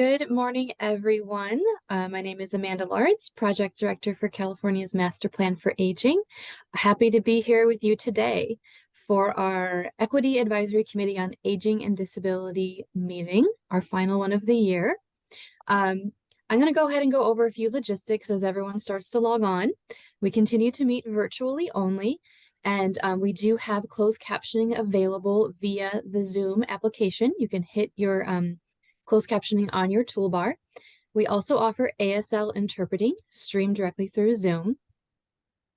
Good morning, everyone. My name is Amanda Lawrence, Project Director for California's Master Plan for Aging. Happy to be here with you today for our Equity Advisory Committee on Aging and Disability meeting, our final one of the year. I'm going to go ahead and go over a few logistics as everyone starts to log on. We continue to meet virtually only, and we do have closed captioning available via the Zoom application. You can hit your closed captioning on your toolbar. We also offer ASL interpreting streamed directly through Zoom.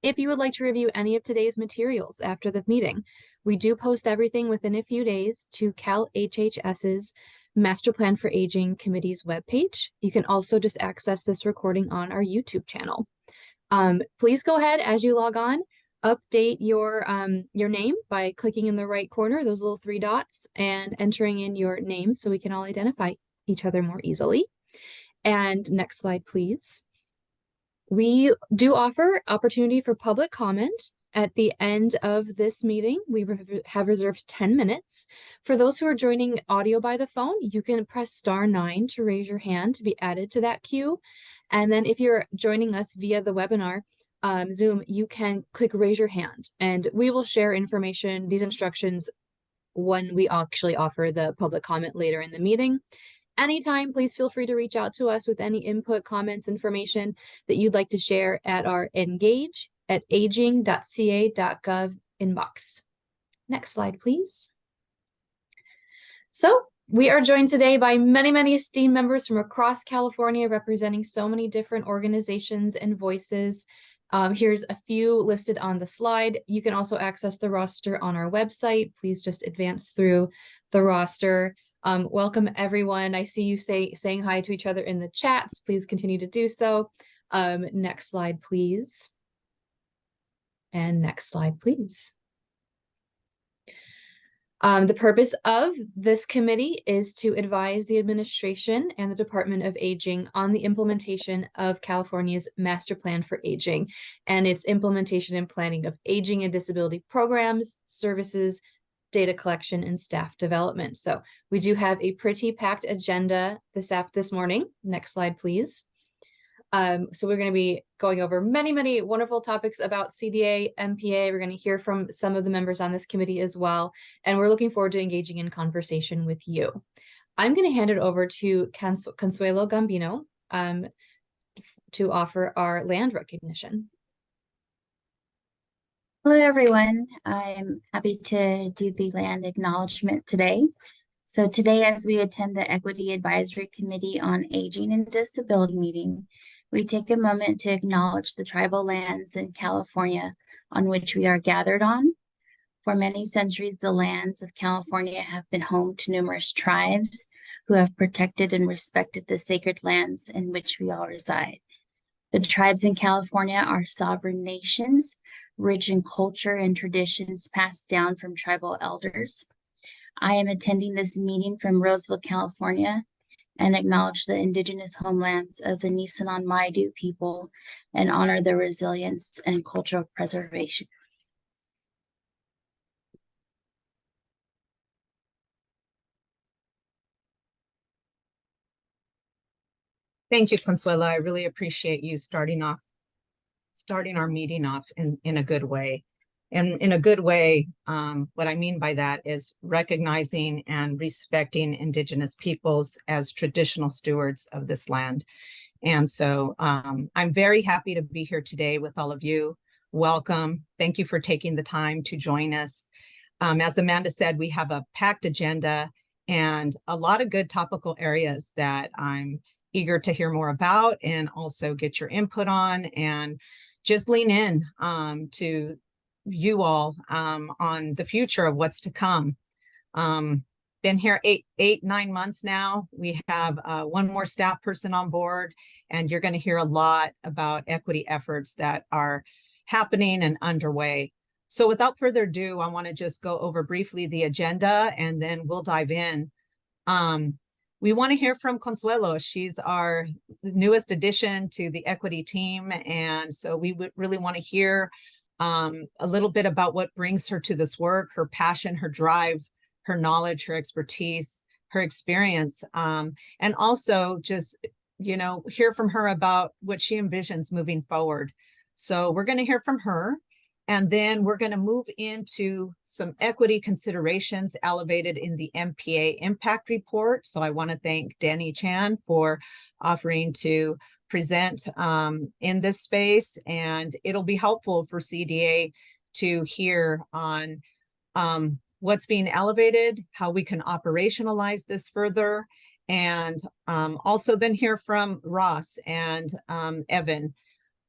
If you would like to review any of today's materials after the meeting, we do post everything within a few days to CalHHS's Master Plan for Aging Committee's webpage. You can also just access this recording on our YouTube channel. Please go ahead as you log on, update your name by clicking in the right corner, those little three dots, and entering in your name so we can all identify each other more easily. And next slide, please. We do offer opportunity for public comment at the end of this meeting. We have reserved 10 minutes. For those who are joining audio by the phone, you can press *9 to raise your hand to be added to that queue. And then if you're joining us via the webinar, Zoom, you can click raise your hand and we will share information, these instructions, when we actually offer the public comment later in the meeting. Anytime, please feel free to reach out to us with any input, comments, information that you'd like to share at our engage@aging.ca.gov inbox. Next slide, please. So we are joined today by many esteemed members from across California representing so many different organizations and voices. Here's a few listed on the slide. You can also access the roster on our website. Please just advance through the roster. Welcome, everyone. I see you saying hi to each other in the chats. Please continue to do so. Next slide, please. And next slide, please. The purpose of this committee is to advise the administration and the Department of Aging on the implementation of California's Master Plan for Aging and its implementation and planning of aging and disability programs, services, data collection, and staff development. So we do have a pretty packed agenda this morning. Next slide, please. So we're going to be going over many wonderful topics about CDA, MPA. We're going to hear from some of the members on this committee as well. And we're looking forward to engaging in conversation with you. I'm going to hand it over to Consuelo Gambino to offer our land recognition. Hello, everyone. I'm happy to do the land acknowledgement today. So today, as we attend the Equity Advisory Committee on Aging and Disability meeting, we take a moment to acknowledge the tribal lands in California on which we are gathered on. For many centuries, the lands of California have been home to numerous tribes who have protected and respected the sacred lands in which we all reside. The tribes in California are sovereign nations, rich in culture and traditions passed down from tribal elders. I am attending this meeting from Roseville, California, and acknowledge the indigenous homelands of the Nisenan Maidu people and honor their resilience and cultural preservation. Thank you, Consuela. I really appreciate you starting our meeting off in a good way. And in a good way, what I mean by that is recognizing and respecting Indigenous peoples as traditional stewards of this land. And so I'm very happy to be here today with all of you. Welcome. Thank you for taking the time to join us. As Amanda said, we have a packed agenda and a lot of good topical areas that I'm eager to hear more about and also get your input on, and just lean in to you all on the future of what's to come. Been here 9 months now. We have one more staff person on board, and you're going to hear a lot about equity efforts that are happening and underway. So without further ado, I want to just go over briefly the agenda and then we'll dive in. We want to hear from Consuelo. She's our newest addition to the equity team, and so we would really want to hear a little bit about what brings her to this work, her passion, her drive, her knowledge, her expertise, her experience, and also just, you know, hear from her about what she envisions moving forward. So we're going to hear from her, and then we're going to move into some equity considerations elevated in the MPA impact report. So I want to thank Danny Chan for offering to present in this space, and it'll be helpful for CDA to hear on what's being elevated, how we can operationalize this further, and also then hear from Ross and Evan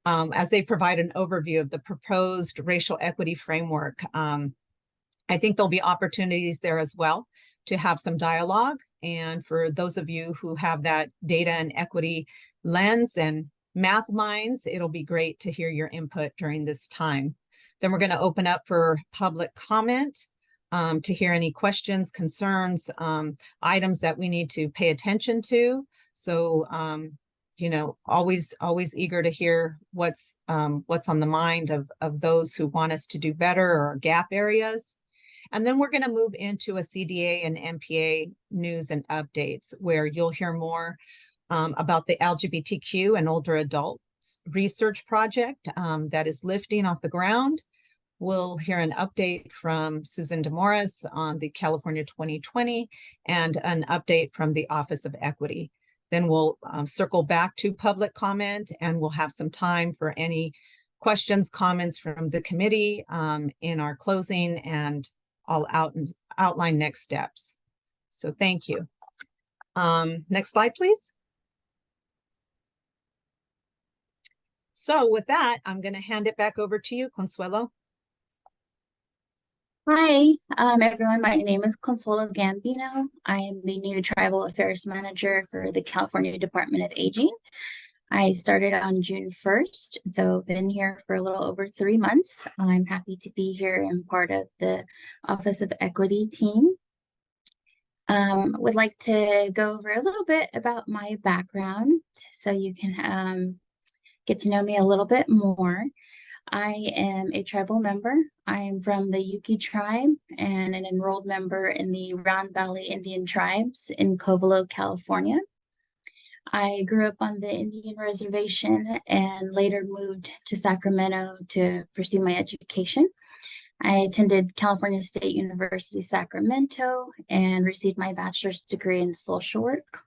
as they provide an overview of the proposed racial equity framework. I think there'll be opportunities there as well to have some dialogue. And for those of you who have that data and equity lens and math minds, it'll be great to hear your input during this time. Then we're going to open up for public comment to hear any questions, concerns, items that we need to pay attention to. So, you know, always eager to hear what's on the mind of those who want us to do better or gap areas. And then we're going to move into a CDA and MPA news and updates, where you'll hear more about the LGBTQ and older adults research project that is lifting off the ground. We'll hear an update from Susan DeMorris on the California 2020 and an update from the Office of Equity. Then we'll circle back to public comment, and we'll have some time for any questions, comments from the committee in our closing, and I'll outline next steps. So thank you. Next slide, please. So with that, I'm going to hand it back over to you, Consuelo. Hi, everyone. My name is Consuelo Gambino. I am the new Tribal Affairs Manager for the California Department of Aging. I started on June 1st, so I've been here for a little over 3 months. I'm happy to be here and part of the Office of Equity team. Would like to go over a little bit about my background so you can get to know me a little bit more. I am a tribal member. I am from the Yuki tribe and an enrolled member in the Round Valley Indian Tribes in Covelo, California. I grew up on the Indian reservation and later moved to Sacramento to pursue my education. I attended California State University, Sacramento, and received my bachelor's degree in social work.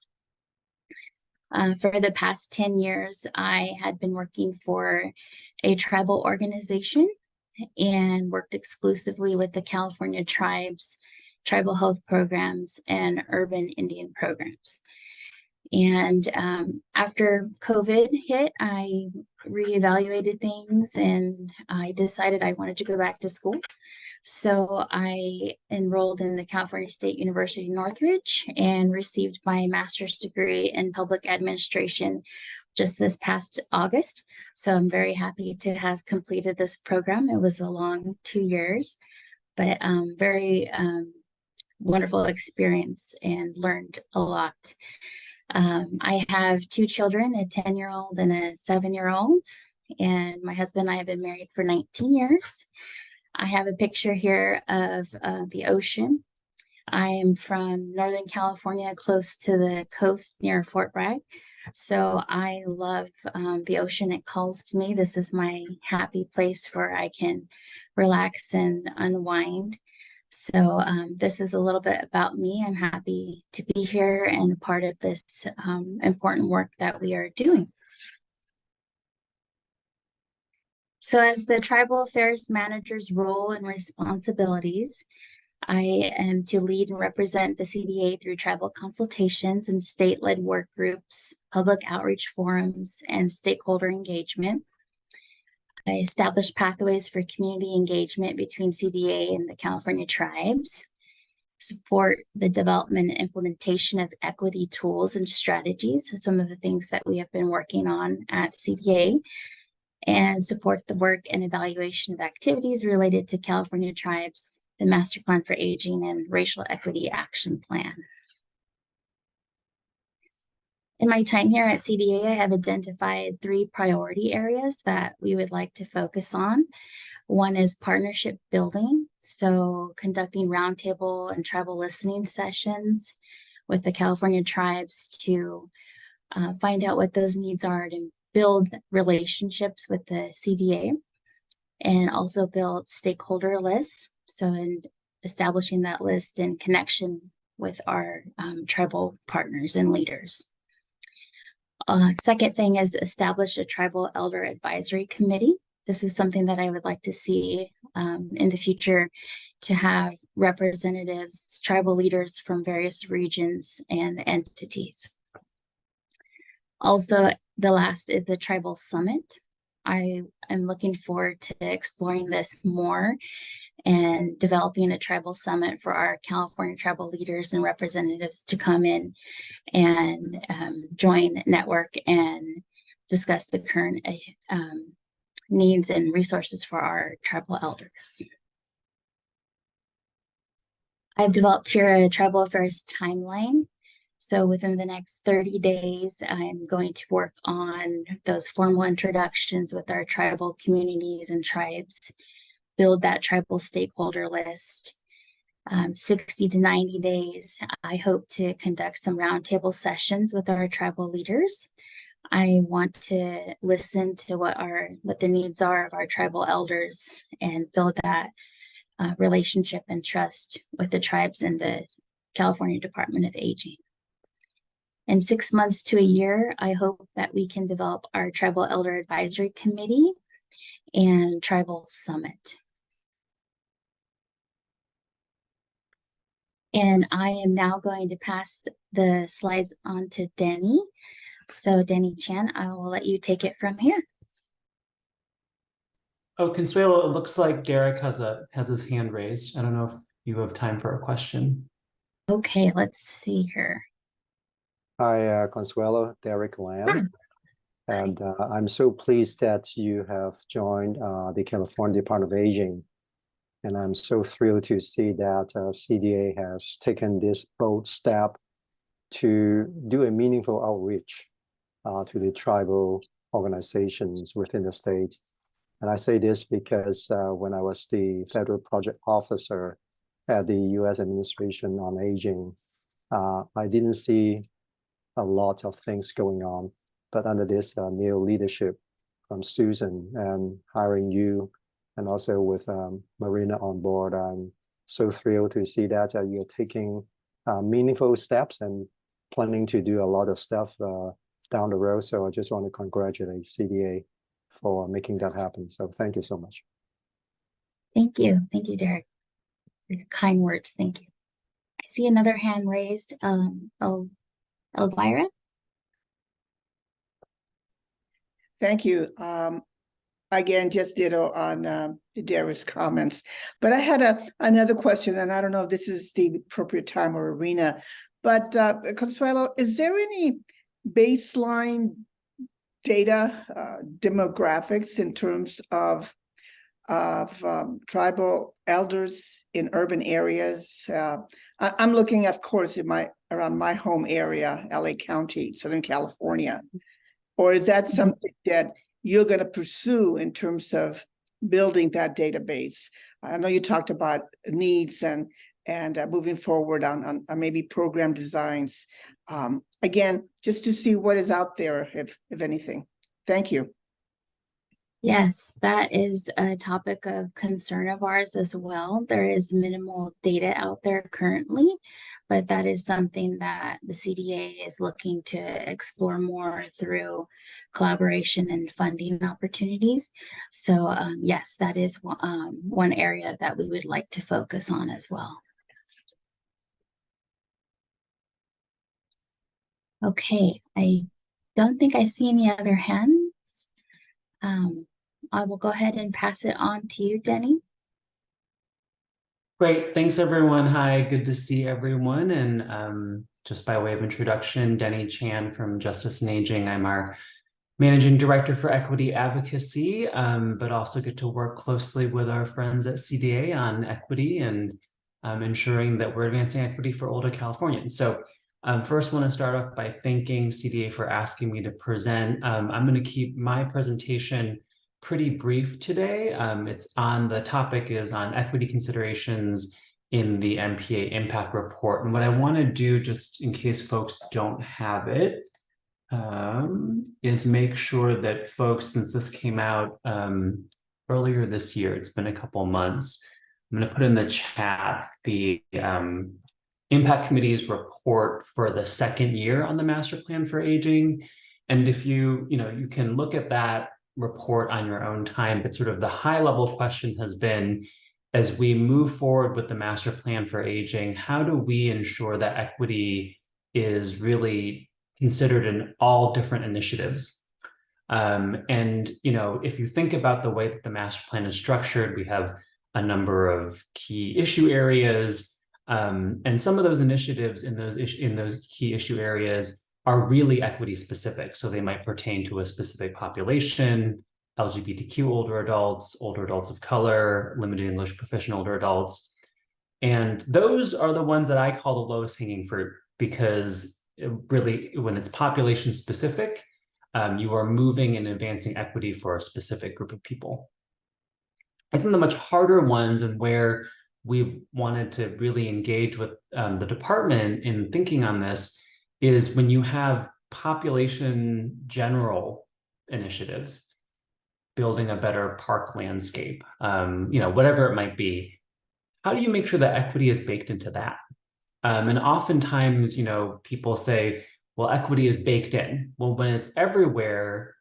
For the past 10 years, I had been working for a tribal organization and worked exclusively with the California tribes, tribal health programs, and urban Indian programs. And after COVID hit, I reevaluated things and I decided I wanted to go back to school. So I enrolled in the California State University Northridge and received my master's degree in public administration just this past August. So I'm very happy to have completed this program. It was a long 2 years, but very wonderful experience and learned a lot. I have 2 children, a 10-year-old and a 7-year-old, and my husband and I have been married for 19 years. I have a picture here of the ocean. I am from Northern California, close to the coast near Fort Bragg. So I love the ocean. It calls to me. This is my happy place where I can relax and unwind. So this is a little bit about me. I'm happy to be here and a part of this important work that we are doing. So as the Tribal Affairs Manager's role and responsibilities, I am to lead and represent the CDA through tribal consultations and state-led work groups, public outreach forums, and stakeholder engagement. I establish pathways for community engagement between CDA and the California tribes, support the development and implementation of equity tools and strategies, some of the things that we have been working on at CDA, and support the work and evaluation of activities related to California tribes, the Master Plan for Aging, and Racial Equity Action Plan. In my time here at CDA, I have identified 3 priority areas that we would like to focus on. One is partnership building, so conducting roundtable and tribal listening sessions with the California tribes to find out what those needs are and build relationships with the CDA, and also build stakeholder lists. So in establishing that list in connection with our tribal partners and leaders. Second thing is establish a tribal elder advisory committee. This is something that I would like to see in the future, to have representatives, tribal leaders from various regions and entities. Also, the last is the tribal summit. I am looking forward to exploring this more and developing a tribal summit for our California tribal leaders and representatives to come in and join, network, and discuss the current needs and resources for our tribal elders. I've developed here a tribal affairs timeline. So within the next 30 days, I'm going to work on those formal introductions with our tribal communities and tribes, build that tribal stakeholder list. 60 to 90 days, I hope to conduct some roundtable sessions with our tribal leaders. I want to listen to what the needs are of our tribal elders and build that relationship and trust with the tribes and the California Department of Aging. In 6 months to a year, I hope that we can develop our Tribal Elder Advisory Committee and Tribal Summit. And I am now going to pass the slides on to Denny. So Denny Chan, I will let you take it from here. Oh, Consuelo, it looks like Derek has his hand raised. I don't know if you have time for a question. Okay, let's see here. Hi, Consuelo, Derek Lamb. And I'm so pleased that you have joined the California Department of Aging. And I'm so thrilled to see that CDA has taken this bold step to do a meaningful outreach to the tribal organizations within the state. And I say this because when I was the federal project officer at the U.S. Administration on Aging, I didn't see a lot of things going on. But under this new leadership from Susan and hiring you, and also with Marina on board, I'm so thrilled to see that you're taking meaningful steps and planning to do a lot of stuff down the road. So I just want to congratulate CDA for making that happen. So thank you so much. Thank you. Thank you, Derek, for the kind words. Thank you. I see another hand raised. Elvira? Thank you. Again, just ditto on Derek's comments. But I had another question, and I don't know if this is the appropriate time or arena, but Consuelo, is there any baseline data, demographics in terms of tribal elders in urban areas? I'm looking, of course, around my home area, LA County, Southern California. Or is that something that you're going to pursue in terms of building that database? I know you talked about needs and moving forward on maybe program designs. Again, just to see what is out there, if anything. Thank you. Yes, that is a topic of concern of ours as well. There is minimal data out there currently, but that is something that the CDA is looking to explore more through collaboration and funding opportunities. So yes, that is one area that we would like to focus on as well. Okay, I don't think I see any other hands. I will go ahead and pass it on to you, Denny. Great, thanks everyone. Hi, good to see everyone. And just by way of introduction, Denny Chan from Justice and Aging. I'm our Managing Director for Equity Advocacy, but also get to work closely with our friends at CDA on equity and ensuring that we're advancing equity for older Californians. So first, want to start off by thanking CDA for asking me to present. I'm going to keep my presentation pretty brief today. It's on the topic is on equity considerations in the MPA impact report. And what I want to do, just in case folks don't have it, is make sure that folks, since this came out earlier this year, it's been a couple months, I'm going to put in the chat the Impact Committee's report for the second year on the Master Plan for Aging. And if you can look at that report on your own time, but sort of the high level question has been, as we move forward with the Master Plan for Aging, how do we ensure that equity is really considered in all different initiatives? And if you think about the way that the Master Plan is structured, we have a number of key issue areas, and some of those initiatives in those key issue areas are really equity specific. So they might pertain to a specific population, LGBTQ older adults of color, limited English proficient older adults. And those are the ones that I call the lowest hanging fruit, because really, when it's population specific, you are moving and advancing equity for a specific group of people. I think the much harder ones, and where we wanted to really engage with the department in thinking on this, is when you have population general initiatives, building a better park landscape, whatever it might be. How do you make sure that equity is baked into that? And oftentimes, people say, well, equity is baked in. Well, when it's everywhere,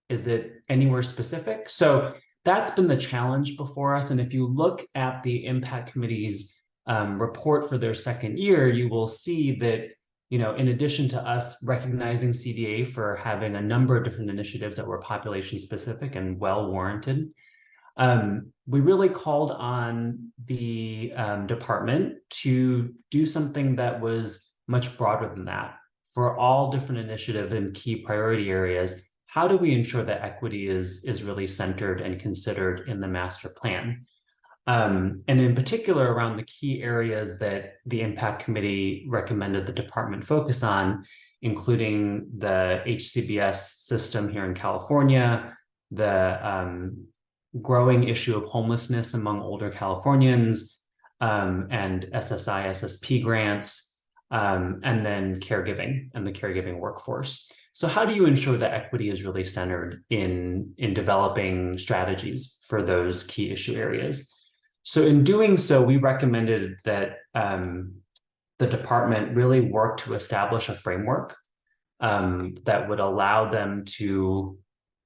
is it anywhere specific? So that's been the challenge before us. And if you look at the Impact Committee's report for their second year, you will see that, in addition to us recognizing CDA for having a number of different initiatives that were population specific and well warranted, we really called on the department to do something that was much broader than that. For all different initiative and key priority areas, how do we ensure that equity is really centered and considered in the master plan? And in particular, around the key areas that the Impact Committee recommended the department focus on, including the HCBS system here in California, the growing issue of homelessness among older Californians, and SSI, SSP grants, and then caregiving and the caregiving workforce. So how do you ensure that equity is really centered in developing strategies for those key issue areas? So in doing so, we recommended that the department really work to establish a framework that would allow them to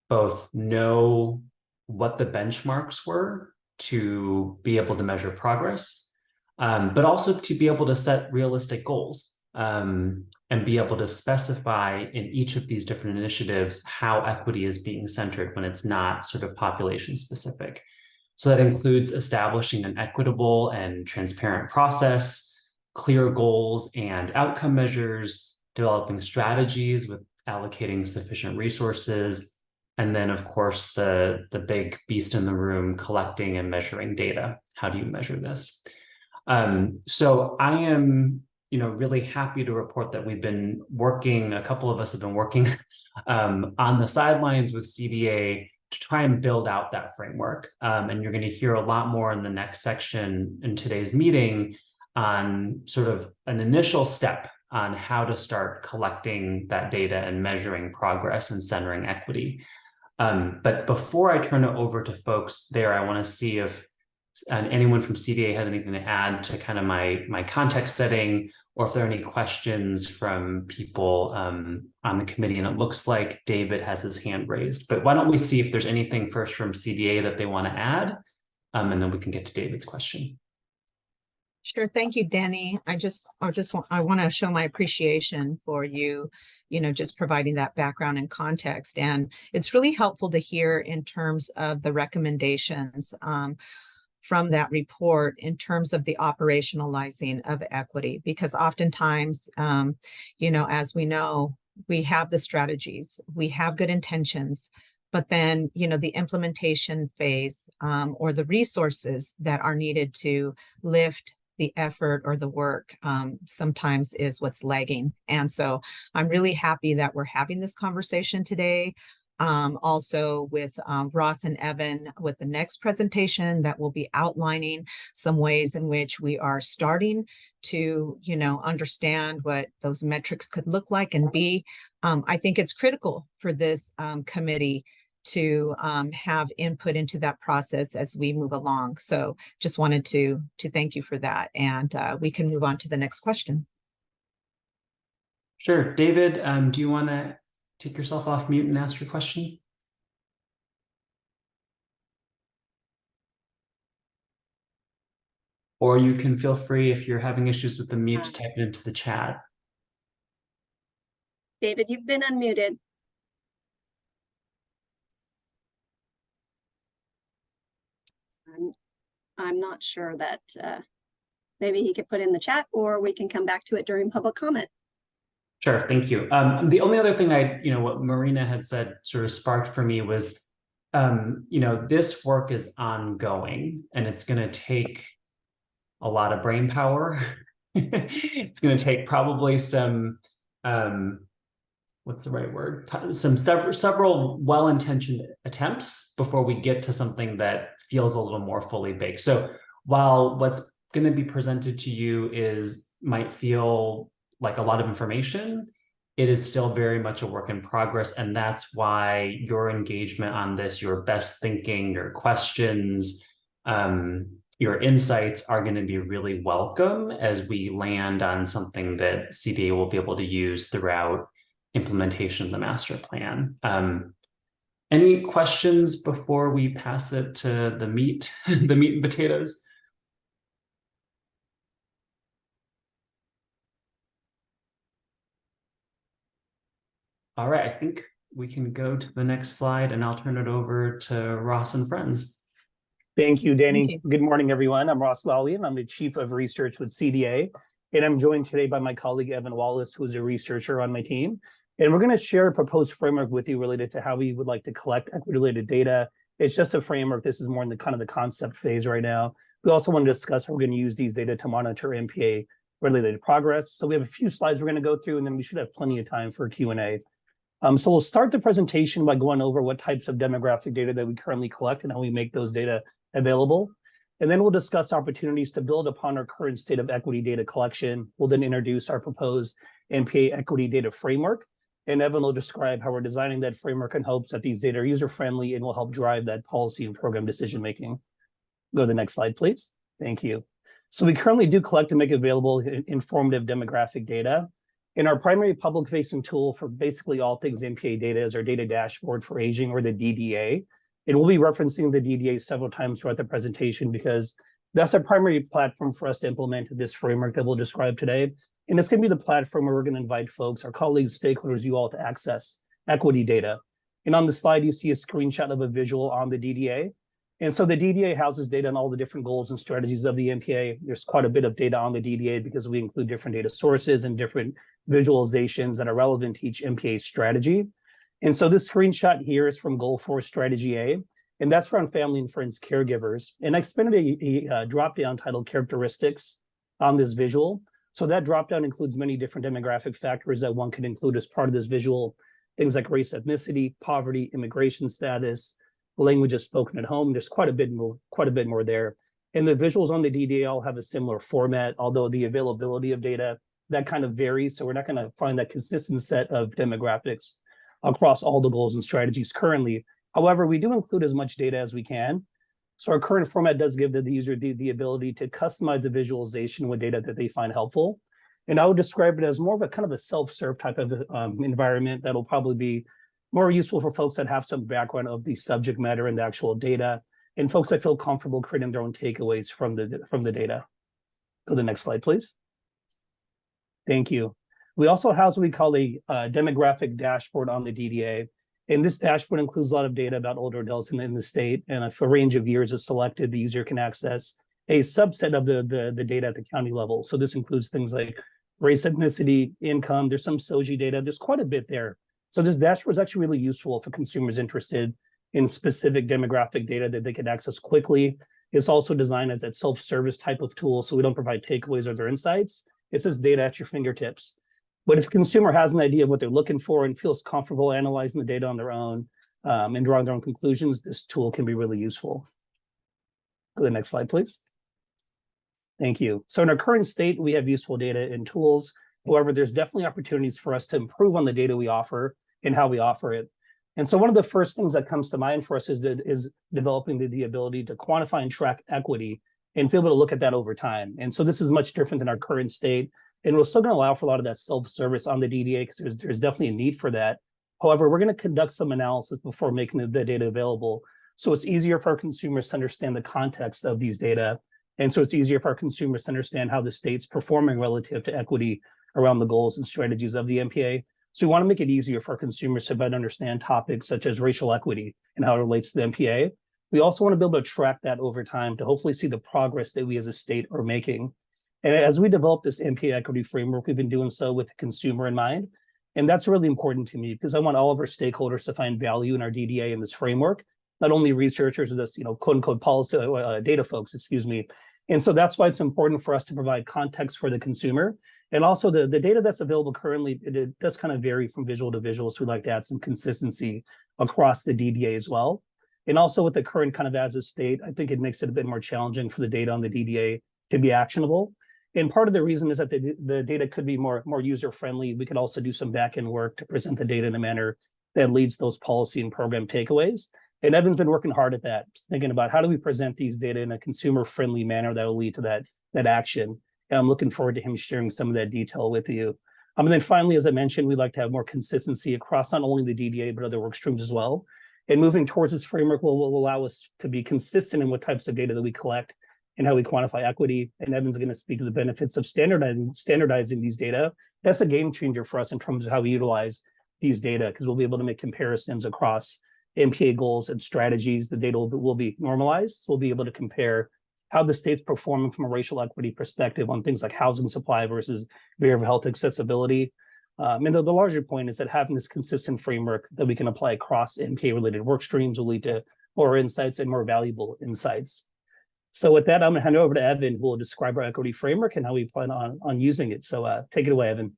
both know what the benchmarks were to be able to measure progress, but also to be able to set realistic goals and be able to specify in each of these different initiatives how equity is being centered when it's not sort of population specific. So that includes establishing an equitable and transparent process, clear goals and outcome measures, developing strategies with allocating sufficient resources, and then, of course, the big beast in the room, collecting and measuring data. How do you measure this? So I am, really happy to report that we've been working, a couple of us have been working on the sidelines with CDA to try and build out that framework. And you're going to hear a lot more in the next section in today's meeting on sort of an initial step on how to start collecting that data and measuring progress and centering equity. But before I turn it over to folks there, I want to see if anyone from CDA has anything to add to kind of my context setting, or if there are any questions from people on the committee. And it looks like David has his hand raised, but why don't we see if there's anything first from CDA that they want to add, and then we can get to David's question. Sure. Thank you, Danny. I want to show my appreciation for you, just providing that background and context. And it's really helpful to hear in terms of the recommendations from that report in terms of the operationalizing of equity, because oftentimes, as we know, we have the strategies, we have good intentions, but then, the implementation phase or the resources that are needed to lift the effort or the work sometimes is what's lagging. And so I'm really happy that we're having this conversation today. also with Ross and Evan with the next presentation that will be outlining some ways in which we are starting to, understand what those metrics could look like and be. I think it's critical for this committee to have input into that process as we move along. So just wanted to thank you for that. And we can move on to the next question. Sure. David, do you want to take yourself off mute and ask your question? Or you can feel free, if you're having issues with the mute, to type it into the chat. David, you've been unmuted. I'm not sure that maybe he could put in the chat, or we can come back to it during public comment. Sure, thank you. The only other thing what Marina had said sort of sparked for me was, this work is ongoing and it's going to take a lot of brain power. It's going to take probably some, what's the right word? Several well-intentioned attempts before we get to something that feels a little more fully baked. So while what's going to be presented to you might feel like a lot of information, it is still very much a work in progress. And that's why your engagement on this, your best thinking, your questions, your insights are going to be really welcome as we land on something that CDA will be able to use throughout implementation of the master plan. Any questions before we pass it to the meat, the meat and potatoes? All right, I think we can go to the next slide and I'll turn it over to Ross and friends. Thank you, Danny. Thank you. Good morning, everyone. I'm Ross Lawley, and I'm the Chief of Research with CDA. And I'm joined today by my colleague, Evan Wallace, who is a researcher on my team. And we're going to share a proposed framework with you related to how we would like to collect equity-related data. It's just a framework. This is more in the kind of the concept phase right now. We also want to discuss how we're going to use these data to monitor MPA-related progress. So we have a few slides we're going to go through, and then we should have plenty of time for Q&A. So we'll start the presentation by going over what types of demographic data that we currently collect and how we make those data available. And then we'll discuss opportunities to build upon our current state of equity data collection. We'll then introduce our proposed MPA equity data framework. And Evan will describe how we're designing that framework in hopes that these data are user-friendly and will help drive that policy and program decision-making. Go to the next slide, please. Thank you. So we currently do collect and make available informative demographic data. And our primary public-facing tool for basically all things MPA data is our data dashboard for aging, or the DDA. And we'll be referencing the DDA several times throughout the presentation because that's our primary platform for us to implement this framework that we'll describe today. And it's going to be the platform where we're going to invite folks, our colleagues, stakeholders, you all, to access equity data. And on the slide, you see a screenshot of a visual on the DDA. And so the DDA houses data on all the different goals and strategies of the MPA. There's quite a bit of data on the DDA because we include different data sources and different visualizations that are relevant to each MPA strategy. And so this screenshot here is from Goal 4 Strategy A, and that's around family and friends caregivers. And I expanded a drop-down titled Characteristics on this visual. So that drop-down includes many different demographic factors that one can include as part of this visual. Things like race, ethnicity, poverty, immigration status, languages spoken at home. There's quite a bit more there. And the visuals on the DDA all have a similar format, although the availability of data, that kind of varies. So we're not going to find that consistent set of demographics across all the goals and strategies currently. However, we do include as much data as we can. So our current format does give the user the ability to customize the visualization with data that they find helpful. And I would describe it as more of a kind of a self-serve type of environment that'll probably be more useful for folks that have some background of the subject matter and the actual data, and folks that feel comfortable creating their own takeaways from the data. Go to the next slide, please. Thank you. We also house what we call a demographic dashboard on the DDA. And this dashboard includes a lot of data about older adults in the state. And if a range of years is selected, the user can access a subset of the data at the county level. So this includes things like race, ethnicity, income. There's some SOGI data. There's quite a bit there. So this dashboard is actually really useful for consumers interested in specific demographic data that they can access quickly. It's also designed as a self-service type of tool, so we don't provide takeaways or their insights. It's just data at your fingertips. But if a consumer has an idea of what they're looking for and feels comfortable analyzing the data on their own, and drawing their own conclusions, this tool can be really useful. Go to the next slide, please. Thank you. So in our current state, we have useful data and tools. However, there's definitely opportunities for us to improve on the data we offer and how we offer it. And so one of the first things that comes to mind for us is developing the ability to quantify and track equity and be able to look at that over time. And so this is much different than our current state. And we're still going to allow for a lot of that self-service on the DDA because there's definitely a need for that. However, we're going to conduct some analysis before making the data available. So it's easier for our consumers to understand the context of these data. And so it's easier for our consumers to understand how the state's performing relative to equity around the goals and strategies of the MPA. So we want to make it easier for our consumers to better understand topics such as racial equity and how it relates to the MPA. We also want to be able to track that over time to hopefully see the progress that we as a state are making. And as we develop this MPA equity framework, we've been doing so with the consumer in mind. And that's really important to me because I want all of our stakeholders to find value in our DDA in this framework, not only researchers or this, quote unquote policy data folks, excuse me. And so that's why it's important for us to provide context for the consumer. And also the data that's available currently, it does kind of vary from visual to visual. So we'd like to add some consistency across the DDA as well. And also with the current kind of as a state, I think it makes it a bit more challenging for the data on the DDA to be actionable. And part of the reason is that the data could be more user-friendly. We could also do some back-end work to present the data in a manner that leads those policy and program takeaways. And Evan's been working hard at that, thinking about how do we present these data in a consumer-friendly manner that will lead to that action. And I'm looking forward to him sharing some of that detail with you. And then finally, as I mentioned, we'd like to have more consistency across not only the DDA, but other work streams as well. And moving towards this framework will allow us to be consistent in what types of data that we collect and how we quantify equity. And Evan's going to speak to the benefits of standardizing these data. That's a game changer for us in terms of how we utilize these data, because we'll be able to make comparisons across MPA goals and strategies. The data will be normalized. So we'll be able to compare how the state's performing from a racial equity perspective on things like housing supply versus behavioral health accessibility. And the larger point is that having this consistent framework that we can apply across MPA-related work streams will lead to more insights and more valuable insights. So with that, I'm going to hand it over to Evan, who will describe our equity framework and how we plan on using it. So take it away, Evan.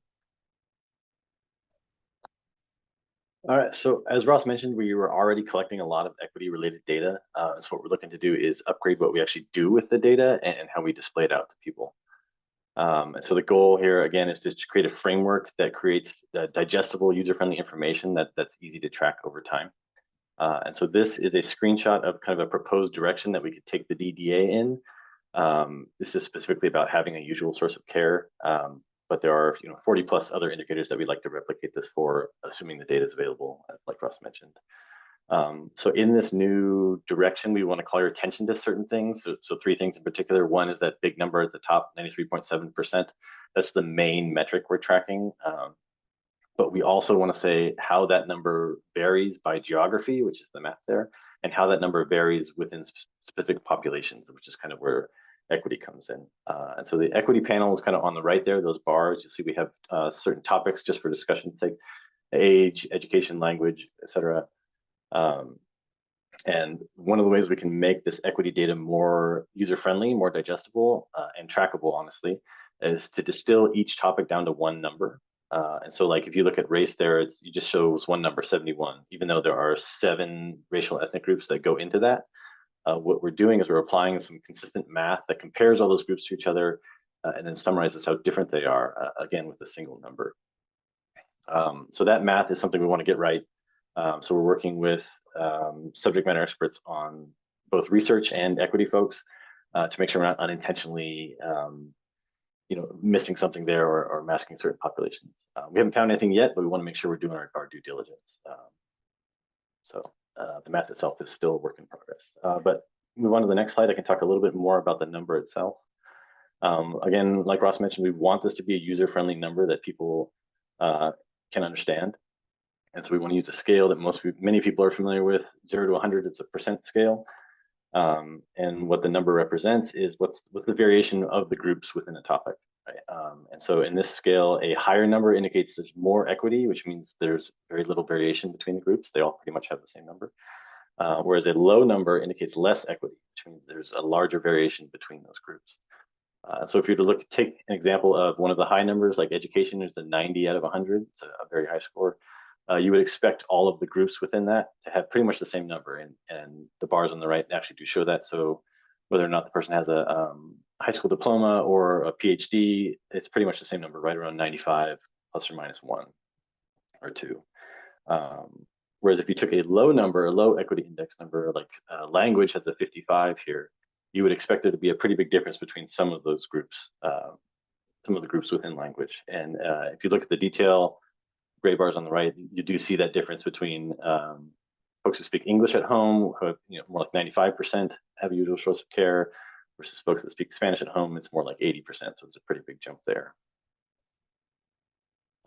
All right, so as Ross mentioned, we were already collecting a lot of equity-related data. So what we're looking to do is upgrade what we actually do with the data and how we display it out to people. And so the goal here, again, is to create a framework that creates digestible, user-friendly information that's easy to track over time. And so this is a screenshot of kind of a proposed direction that we could take the DDA in. This is specifically about having a usual source of care, but there are 40 plus other indicators that we'd like to replicate this for, assuming the data is available, like Ross mentioned. So in this new direction, we want to call your attention to certain things. So three things in particular. One is that big number at the top, 93.7%. That's the main metric we're tracking. But we also want to say how that number varies by geography, which is the map there, and how that number varies within specific populations, which is kind of where equity comes in. And so the equity panel is kind of on the right there, those bars. You'll see we have certain topics just for discussion's sake: age, education, language, etc. And one of the ways we can make this equity data more user-friendly, more digestible, and trackable, honestly, is to distill each topic down to one number. And so like if you look at race there, it just shows one number, 71, even though there are 7 racial ethnic groups that go into that. What we're doing is we're applying some consistent math that compares all those groups to each other and then summarizes how different they are, again, with a single number. So that math is something we want to get right. So we're working with subject matter experts on both research and equity folks to make sure we're not unintentionally missing something there or masking certain populations. We haven't found anything yet, but we want to make sure we're doing our due diligence. So the math itself is still a work in progress. But move on to the next slide. I can talk a little bit more about the number itself. Again, like Ross mentioned, we want this to be a user-friendly number that people can understand. And so we want to use a scale that many people are familiar with. 0 to 100, it's a percent scale. And what the number represents is what's the variation of the groups within a topic. Right? And so in this scale, a higher number indicates there's more equity, which means there's very little variation between the groups. They all pretty much have the same number. Whereas a low number indicates less equity, which means there's a larger variation between those groups. So if you were to take an example of one of the high numbers, like education, there's a 90 out of 100. It's a very high score. you would expect all of the groups within that to have pretty much the same number. And the bars on the right actually do show that. So whether or not the person has a high school diploma or a PhD, it's pretty much the same number, right around 95 plus or minus 1 or 2. Whereas if you took a low number, a low equity index number, like language has a 55 here, you would expect there to be a pretty big difference between some of those groups, some of the groups within language. And if you look at the detail, gray bars on the right, you do see that difference between folks who speak English at home, who have, more like 95% have a usual source of care, versus folks that speak Spanish at home, it's more like 80%. So it's a pretty big jump there.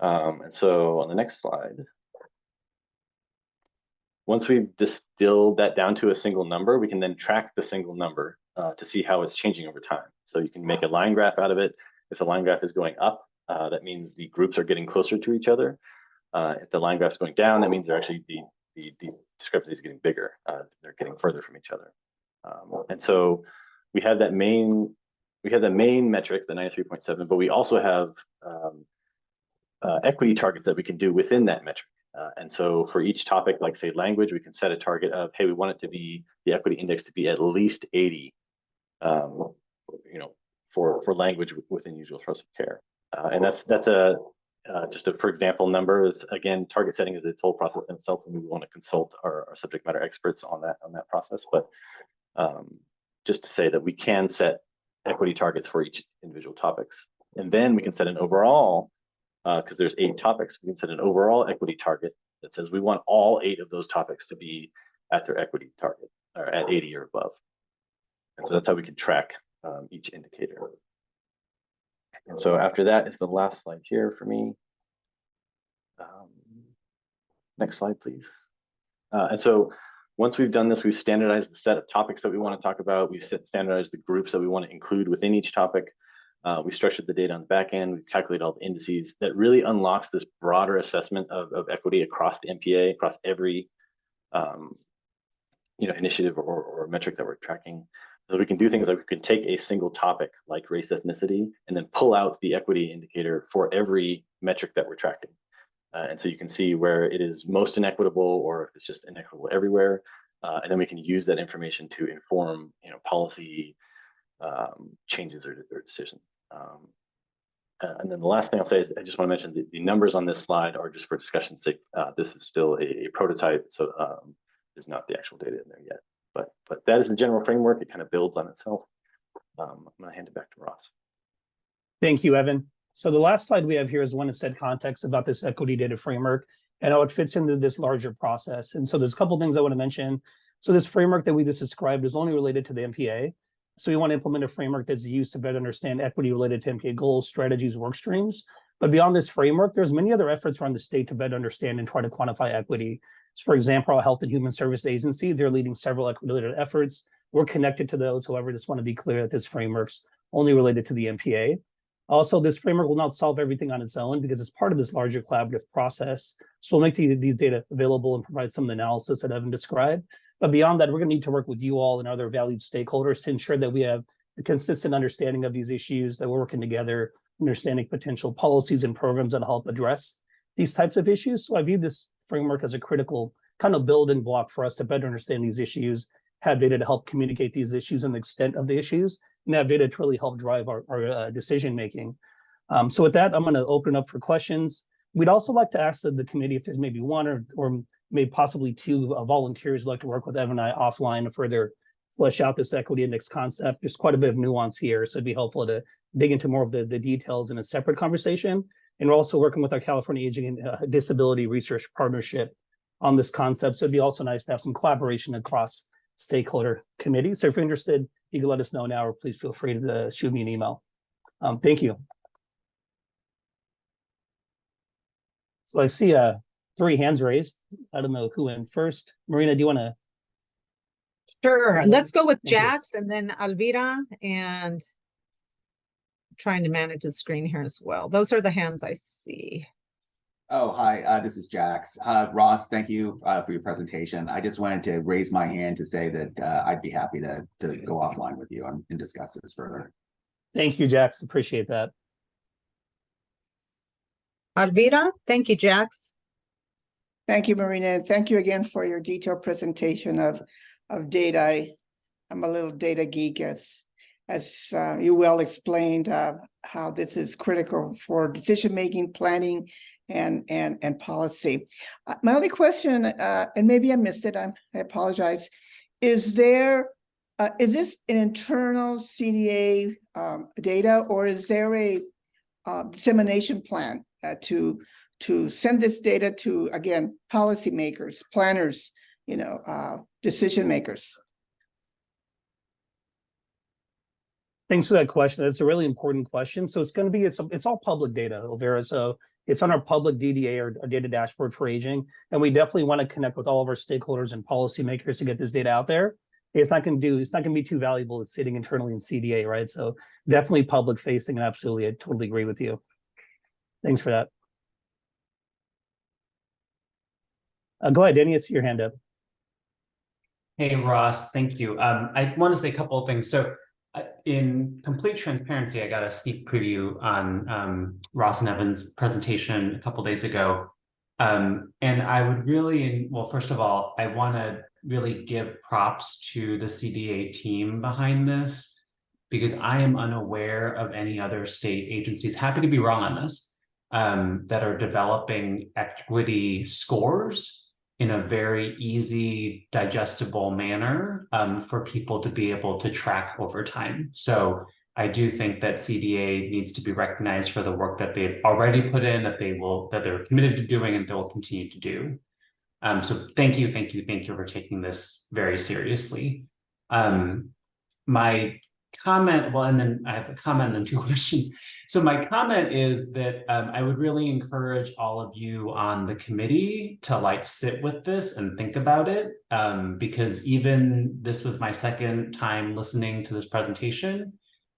And so on the next slide, once we've distilled that down to a single number, we can then track the single number to see how it's changing over time. So you can make a line graph out of it. If the line graph is going up, that means the groups are getting closer to each other. If the line graph is going down, that means they're actually the discrepancy is getting bigger. They're getting further from each other. And so we have that main metric, the 93.7, but we also have equity targets that we can do within that metric. And so for each topic, like say language, we can set a target of, hey, we want it to be the equity index to be at least 80, for language within usual source of care. And that's a just a for example number. Is again, target setting is its whole process in itself, and we want to consult our subject matter experts on that process. But just to say that we can set equity targets for each individual topics, and then we can set an overall. Because there's 8 topics, we can set an overall equity target that says we want all 8 of those topics to be at their equity target or at 80 or above. And so that's how we can track each indicator. And so after that is the last slide here for me. Next slide, please. And so once we've done this, we've standardized the set of topics that we want to talk about. We've standardized the groups that we want to include within each topic. We structured the data on the back end. We've calculated all the indices that really unlocks this broader assessment of equity across the MPA, across every initiative or metric that we're tracking. So we can do things like we can take a single topic like race, ethnicity, and then pull out the equity indicator for every metric that we're tracking. And so you can see where it is most inequitable, or if it's just inequitable everywhere. And then we can use that information to inform policy changes or decisions. And then the last thing I'll say is I just want to mention the numbers on this slide are just for discussion's sake. This is still a prototype, so is not the actual data in there yet. But that is the general framework. It kind of builds on itself. I'm going to hand it back to Ross. Thank you, Evan. So the last slide we have here is one to set context about this equity data framework and how it fits into this larger process. And so there's a couple things I want to mention. So this framework that we just described is only related to the MPA. So we want to implement a framework that's used to better understand equity related to MPA goals, strategies, work streams. But beyond this framework, there's many other efforts around the state to better understand and try to quantify equity. So for example, our Health and Human Service Agency, they're leading several equity-related efforts. We're connected to those. However, I just want to be clear that this framework's only related to the MPA. Also, this framework will not solve everything on its own because it's part of this larger collaborative process. So we'll make these data available and provide some of the analysis that Evan described. But beyond that, we're going to need to work with you all and other valued stakeholders to ensure that we have a consistent understanding of these issues, that we're working together, understanding potential policies and programs that help address these types of issues. So I view this framework as a critical kind of building block for us to better understand these issues, have data to help communicate these issues and the extent of the issues, and have data to really help drive our decision making. So with that, I'm going to open up for questions. We'd also like to ask the committee if there's maybe one or maybe possibly 2 volunteers who'd like to work with Evan and I offline to further flesh out this equity index concept. There's quite a bit of nuance here, so it'd be helpful to dig into more of the details in a separate conversation. And we're also working with our California Aging and Disability Research Partnership on this concept. So it'd be also nice to have some collaboration across stakeholder committees. So if you're interested, you can let us know now, or please feel free to shoot me an email. Thank you. So I see 3 hands raised. I don't know who went first. Marina, do you want to? Sure. Let's go with Thank you. Jax and then Alvira, and trying to manage the screen here as well. Those are the hands I see. Oh, hi, this is Jax. Ross, thank you for your presentation. I just wanted to raise my hand to say that I'd be happy to go offline with you and discuss this further. Thank you, Jax. Appreciate that. Alvira, thank you, Jax. Thank you, Marina, and thank you again for your detailed presentation of data. I'm a little data geek, as you well explained how this is critical for decision-making, planning, and policy. My only question, and maybe I missed it, I apologize, is this an internal CDA data, or is there a dissemination plan to send this data to, again, policymakers, planners, decision makers? Thanks for that question. That's a really important question. So it's going to be, it's all public data, Elvira. So it's on our public DDA or data dashboard for aging. And we definitely want to connect with all of our stakeholders and policymakers to get this data out there. It's not going to be too valuable as sitting internally in CDA, right? So definitely public facing, and absolutely, I totally agree with you. Thanks for that. Go ahead, Danny, I see your hand up. Hey, Ross, thank you. I want to say a couple of things. So in complete transparency, I got a sneak preview on Ross and Evan's presentation a couple of days ago. And I would really, well, first of all, I want to really give props to the CDA team behind this, because I am unaware of any other state agencies, happy to be wrong on this, that are developing equity scores in a very easy, digestible manner for people to be able to track over time. So I do think that CDA needs to be recognized for the work that they've already put in, that they're committed to doing, and they'll continue to do. So thank you for taking this very seriously. My comment, well, and then I have a comment and then two questions. So my comment is that I would really encourage all of you on the committee to sit with this and think about it, because even this was my second time listening to this presentation,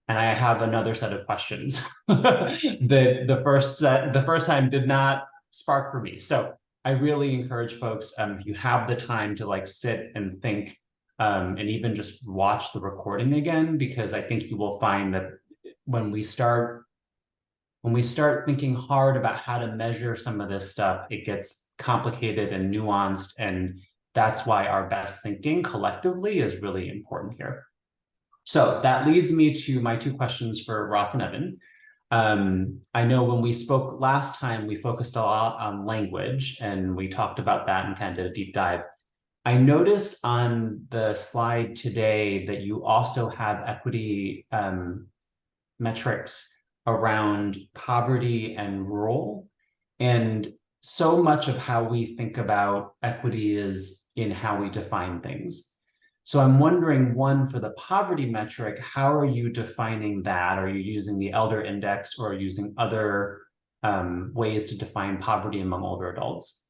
and I have another set of questions that the first time did not spark for me. So I really encourage folks, if you have the time to sit and think, and even just watch the recording again, because I think you will find that when we start thinking hard about how to measure some of this stuff, it gets complicated and nuanced, and that's why our best thinking collectively is really important here. So that leads me to my two questions for Ross and Evan. I know when we spoke last time, we focused a lot on language, and we talked about that and kind of did a deep dive. I noticed on the slide today that you also have equity metrics around poverty and rural. And so much of how we think about equity is in how we define things. So I'm wondering, one, for the poverty metric, how are you defining that? Are you using the elder index or using other ways to define poverty among older adults?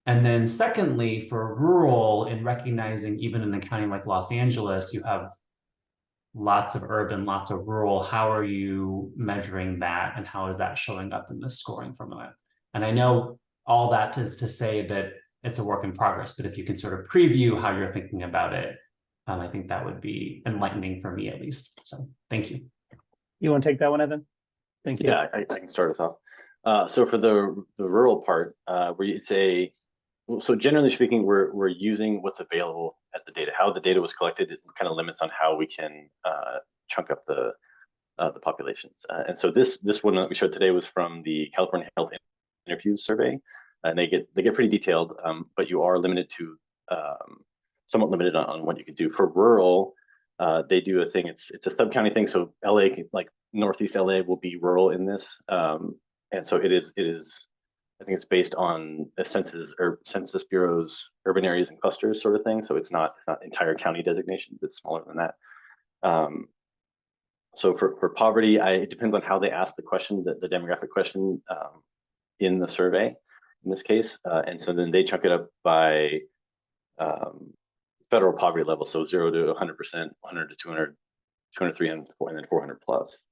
And then secondly, for rural, in recognizing even in a county like Los Angeles, you have lots of urban, lots of rural. How are you measuring that, and how is that showing up in the scoring formula? And I know all that is to say that it's a work in progress, but if you can sort of preview how you're thinking about it, I think that would be enlightening for me at least. So thank you. You want to take that one, Evan? Thank you. Yeah, I can start us off. So for the rural part, where you'd say, so generally speaking, we're using what's available at the data. How the data was collected, it kind of limits on how we can chunk up the populations. And so this one that we showed today was from the California Health Interviews Survey, and they get pretty detailed, but you are limited to somewhat limited on what you can do. For rural, they do a thing. It's a sub-county thing. So LA, like Northeast LA, will be rural in this, and so it is. I think it's based on a Census Bureau's urban areas and clusters sort of thing. So it's not entire county designation, but it's smaller than that. So for poverty, it depends on how they ask the question, the demographic question in the survey, in this case. And so then they chunk it up by federal poverty level. So 0 to 100%, 100 to 200, 200, 300, and then 400 plus.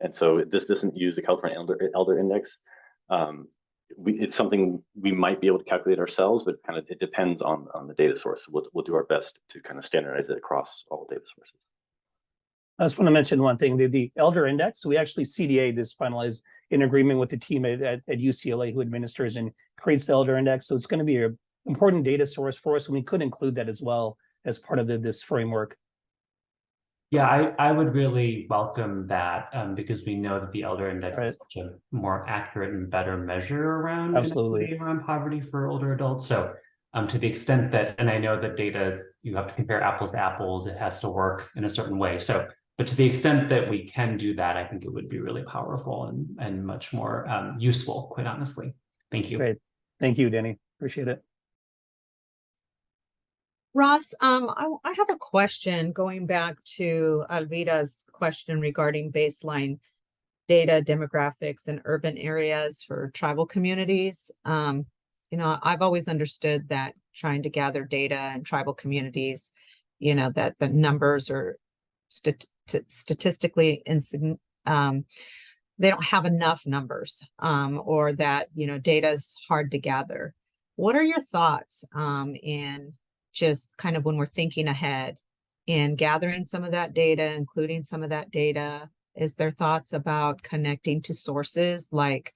And so this doesn't use the California Elder Index. It's something we might be able to calculate ourselves, but kind of it depends on the data source. We'll do our best to kind of standardize it across all data sources. I just want to mention one thing, the Elder Index. We actually CDA this finalized in agreement with the team at UCLA who administers and creates the Elder Index. So it's going to be an important data source for us, and we could include that as well as part of this framework. Yeah, I would really welcome that because we know that the Elder Index is such a more accurate and better measure around Absolutely around poverty for older adults. So to the extent that, and I know that data is, you have to compare apples to apples, it has to work in a certain way. So, but to the extent that we can do that, I think it would be really powerful and much more useful, quite honestly. Thank you. Great. Thank you, Danny. Appreciate it. Ross, I have a question going back to Alvida's question regarding baseline data demographics in urban areas for tribal communities. You know, I've always understood that trying to gather data in tribal communities, you know, that the numbers are statistically insignificant. They don't have enough numbers, or that, you know, data is hard to gather. What are your thoughts in just kind of when we're thinking ahead in gathering some of that data, including some of that data? Is there thoughts about connecting to sources like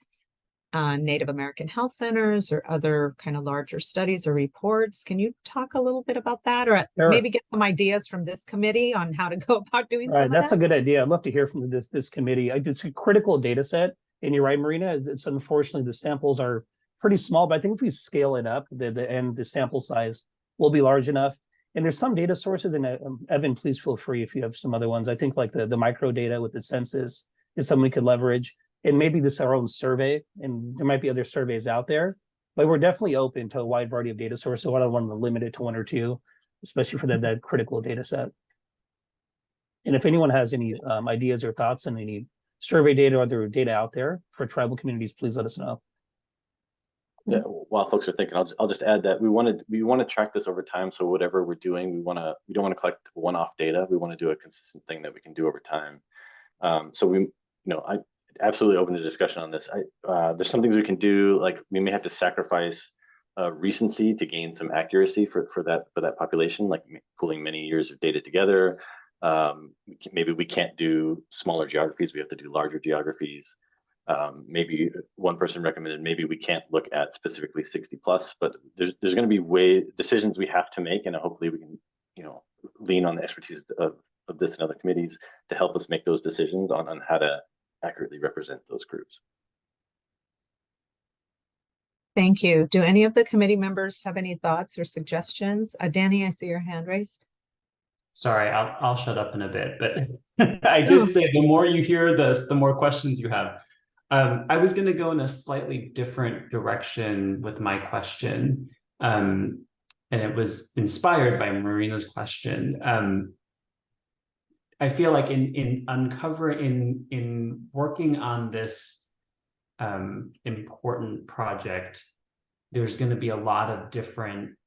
Native American health centers or other kind of larger studies or reports? Can you talk a little bit about that, or maybe get some ideas from this committee on how to go about doing some of That's that? a good idea. I'd love to hear from this committee. It's a critical data set, and you're right, Marina. It's unfortunately the samples are pretty small, but I think if we scale it up, the sample size will be large enough. And there's some data sources, and Evan, please feel free if you have some other ones. I think like the micro data with the census is something we could leverage, and maybe this our own survey, and there might be other surveys out there, but we're definitely open to a wide variety of data sources. So I don't want to limit it to one or two, especially for that critical data set. And if anyone has any ideas or thoughts on any survey data or other data out there for tribal communities, please let us know. Yeah, while folks are thinking, I'll just add that we want to track this over time. So whatever we're doing, we don't want to collect one-off data. We want to do a consistent thing that we can do over time. So I absolutely open to discussion on this. There's some things we can do, like we may have to sacrifice recency to gain some accuracy for that population, like pulling many years of data together. Maybe we can't do smaller geographies. We have to do larger geographies. Maybe one person recommended maybe we can't look at specifically 60 plus, but there's going to be decisions we have to make, and hopefully we can lean on the expertise of this and other committees to help us make those decisions on how to accurately represent those groups. Thank you. Do any of the committee members have any thoughts or suggestions? Danny, I see your hand raised. Sorry, I'll shut up in a bit, but I did say the more you hear this, the more questions you have. I was going to go in a slightly different direction with my question, and it was inspired by Marina's question. I feel like in working on this important project, there's going to be a lot of different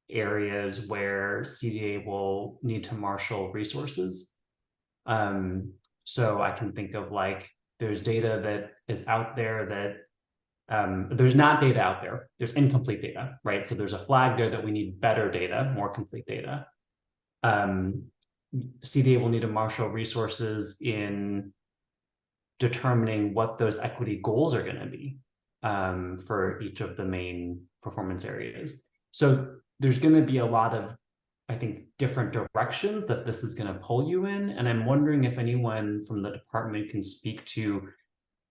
areas where CDA will need to marshal resources. So I can think of like, there's data that is out there that there's not data out there. There's incomplete data, right? So there's a flag there that we need better data, more complete data. CDA will need to marshal resources in determining what those equity goals are going to be for each of the main performance areas. So there's going to be a lot of, I think, different directions that this is going to pull you in. And I'm wondering if anyone from the department can speak to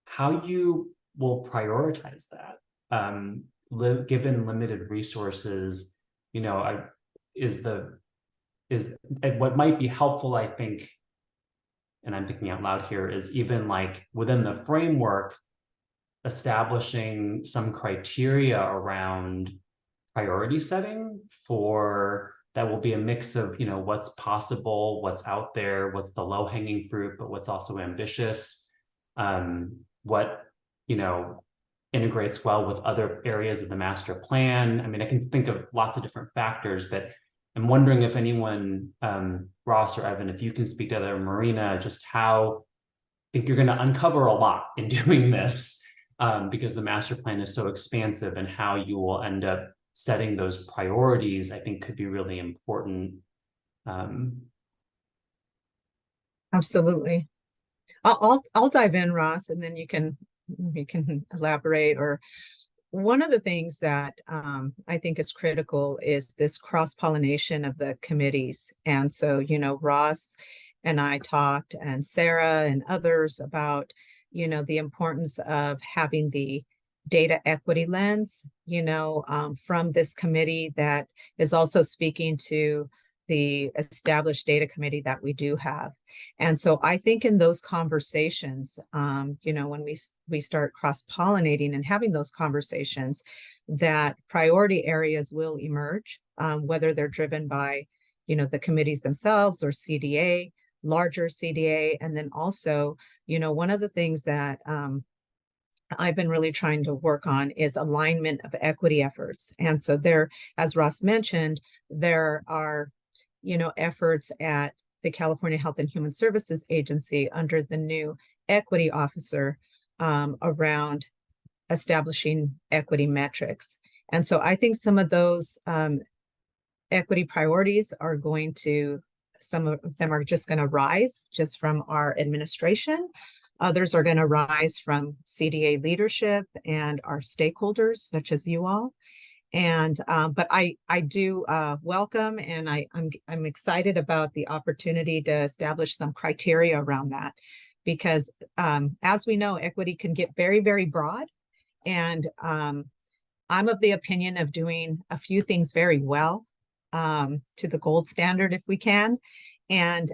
how you will prioritize that. Given limited resources, what might be helpful, I think, and I'm thinking out loud here, is even like within the framework, establishing some criteria around priority setting that will be a mix of, what's possible, what's out there, what's the low-hanging fruit, but what's also ambitious, what, integrates well with other areas of the master plan. I mean, I can think of lots of different factors, but I'm wondering if anyone, Ross or Evan, if you can speak to other Marina, just how I think you're going to uncover a lot in doing this, because the master plan is so expansive, and how you will end up setting those priorities, I think, could be really important. Absolutely. I'll dive in, Ross, and then you can you can elaborate. Or one of the things that I think is critical is this cross-pollination of the committees. And so, you know, Ross and I talked, and Sarah and others, about, you know, the importance of having the data equity lens, you know, from this committee that is also speaking to the established data committee that we do have. And so I think in those conversations, you know, when we start cross-pollinating and having those conversations, that priority areas will emerge, whether they're driven by, you know, the committees themselves or CDA, larger CDA. And then also, you know, one of the things that I've been really trying to work on is alignment of equity efforts. And so there, as Ross mentioned, there are, you know, efforts at the California Health and Human Services Agency under the new equity officer around establishing equity metrics. And so I think some of those equity priorities are going to, some of them are just going to rise just from our administration. Others are going to rise from CDA leadership and our stakeholders, such as you all. And but I do welcome, and I'm excited about the opportunity to establish some criteria around that, because as we know, equity can get very, very broad. And I'm of the opinion of doing a few things very well to the gold standard if we can. And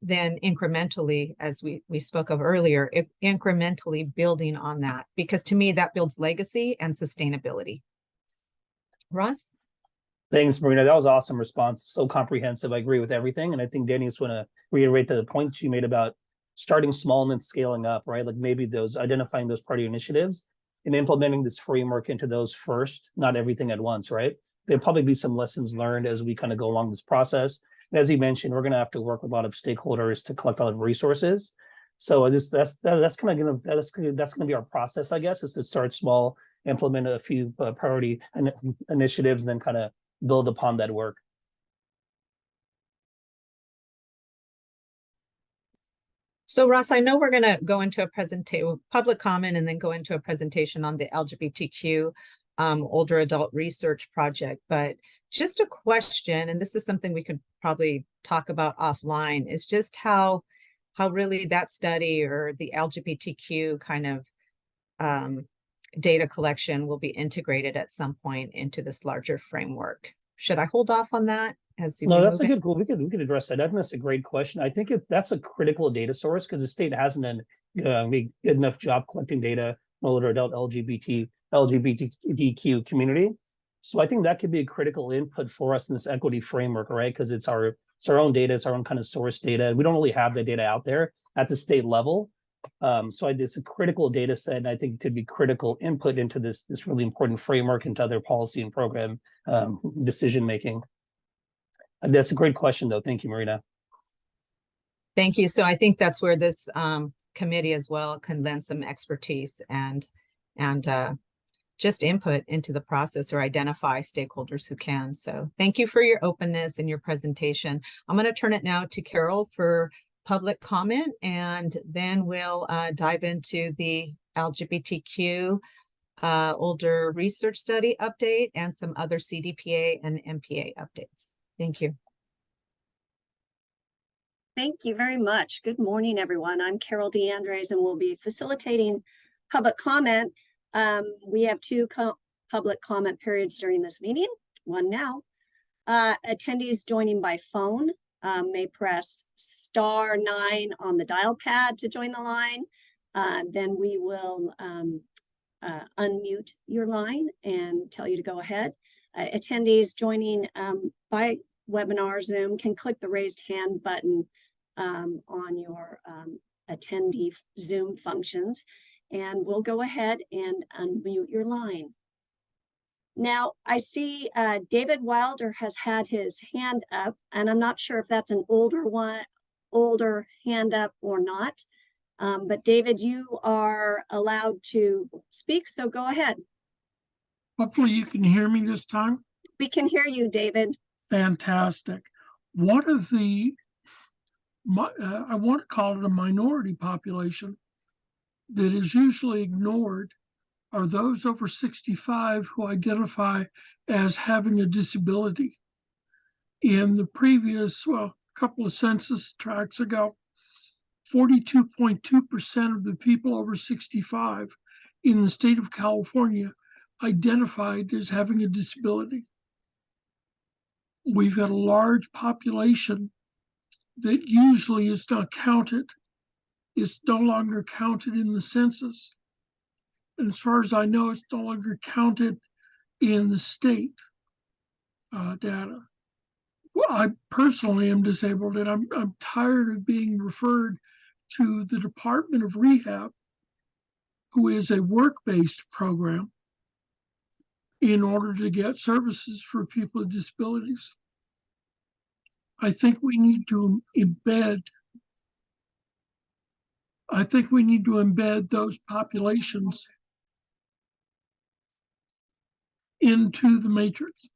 then incrementally, as we spoke of earlier, incrementally building on that, because to me, that builds legacy and sustainability. Ross? Thanks, Marina. That was an awesome response. So comprehensive. I agree with everything. And I think Danny just want to reiterate the point you made about starting small and then scaling up, right? Like maybe those, identifying those priority initiatives and implementing this framework into those first, not everything at once, right? There'll probably be some lessons learned as we kind of go along this process. And as you mentioned, we're going to have to work with a lot of stakeholders to collect a lot of resources. So that's kind of that's going to be our process, I guess, is to start small, implement a few priority initiatives, and then kind of build upon that work. So Ross, I know we're going to go into a presentation, public comment, and then go into a presentation on the LGBTQ older adult research project. But just a question, and this is something we could probably talk about offline, is just how really that study or the LGBTQ kind of data collection will be integrated at some point into this larger framework. Should I hold off on that? No, that's a good goal. We could address that. I think that's a great question. I think that's a critical data source because the state hasn't done a good enough job collecting data on older adult LGBTQ community. So I think that could be a critical input for us in this equity framework, right? Because it's our own data, it's our own kind of source data. We don't really have the data out there at the state level. So it's a critical data set, and I think it could be critical input into this really important framework, into other policy and program decision making. That's a great question, though. Thank you, Marina. Thank you. So I think that's where this committee as well can lend some expertise and just input into the process, or identify stakeholders who can. So thank you for your openness and your presentation. I'm going to turn it now to Carol for public comment, and then we'll dive into the LGBTQ older research study update and some other CDPA and MPA updates. Thank you. Thank you very much. Good morning, everyone. I'm Carol DeAndres, and we'll be facilitating public comment. We have two public comment periods during this meeting, one now. Attendees joining by phone may press *9 on the dial pad to join the line. Then we will unmute your line and tell you to go ahead. Attendees joining by webinar Zoom can click the raised hand button on your attendee Zoom functions, and we'll go ahead and unmute your line. Now, I see David Wilder has had his hand up, and I'm not sure if that's an older hand up or not. But David, you are allowed to speak, so go ahead. Hopefully you can hear me this time. We can hear you, David. Fantastic. One of the, I want to call it a minority population, that is usually ignored are those over 65 who identify as having a disability. In the previous, couple of census tracts ago, 42.2% of the people over 65 in the state of California identified as having a disability. We've got a large population that usually is not counted. It's no longer counted in the census. And as far as I know, it's no longer counted in the state data. Well, I personally am disabled, and I'm tired of being referred to the Department of Rehab, who is a work-based program, in order to get services for people with disabilities. I think we need to embed those populations into the matrix.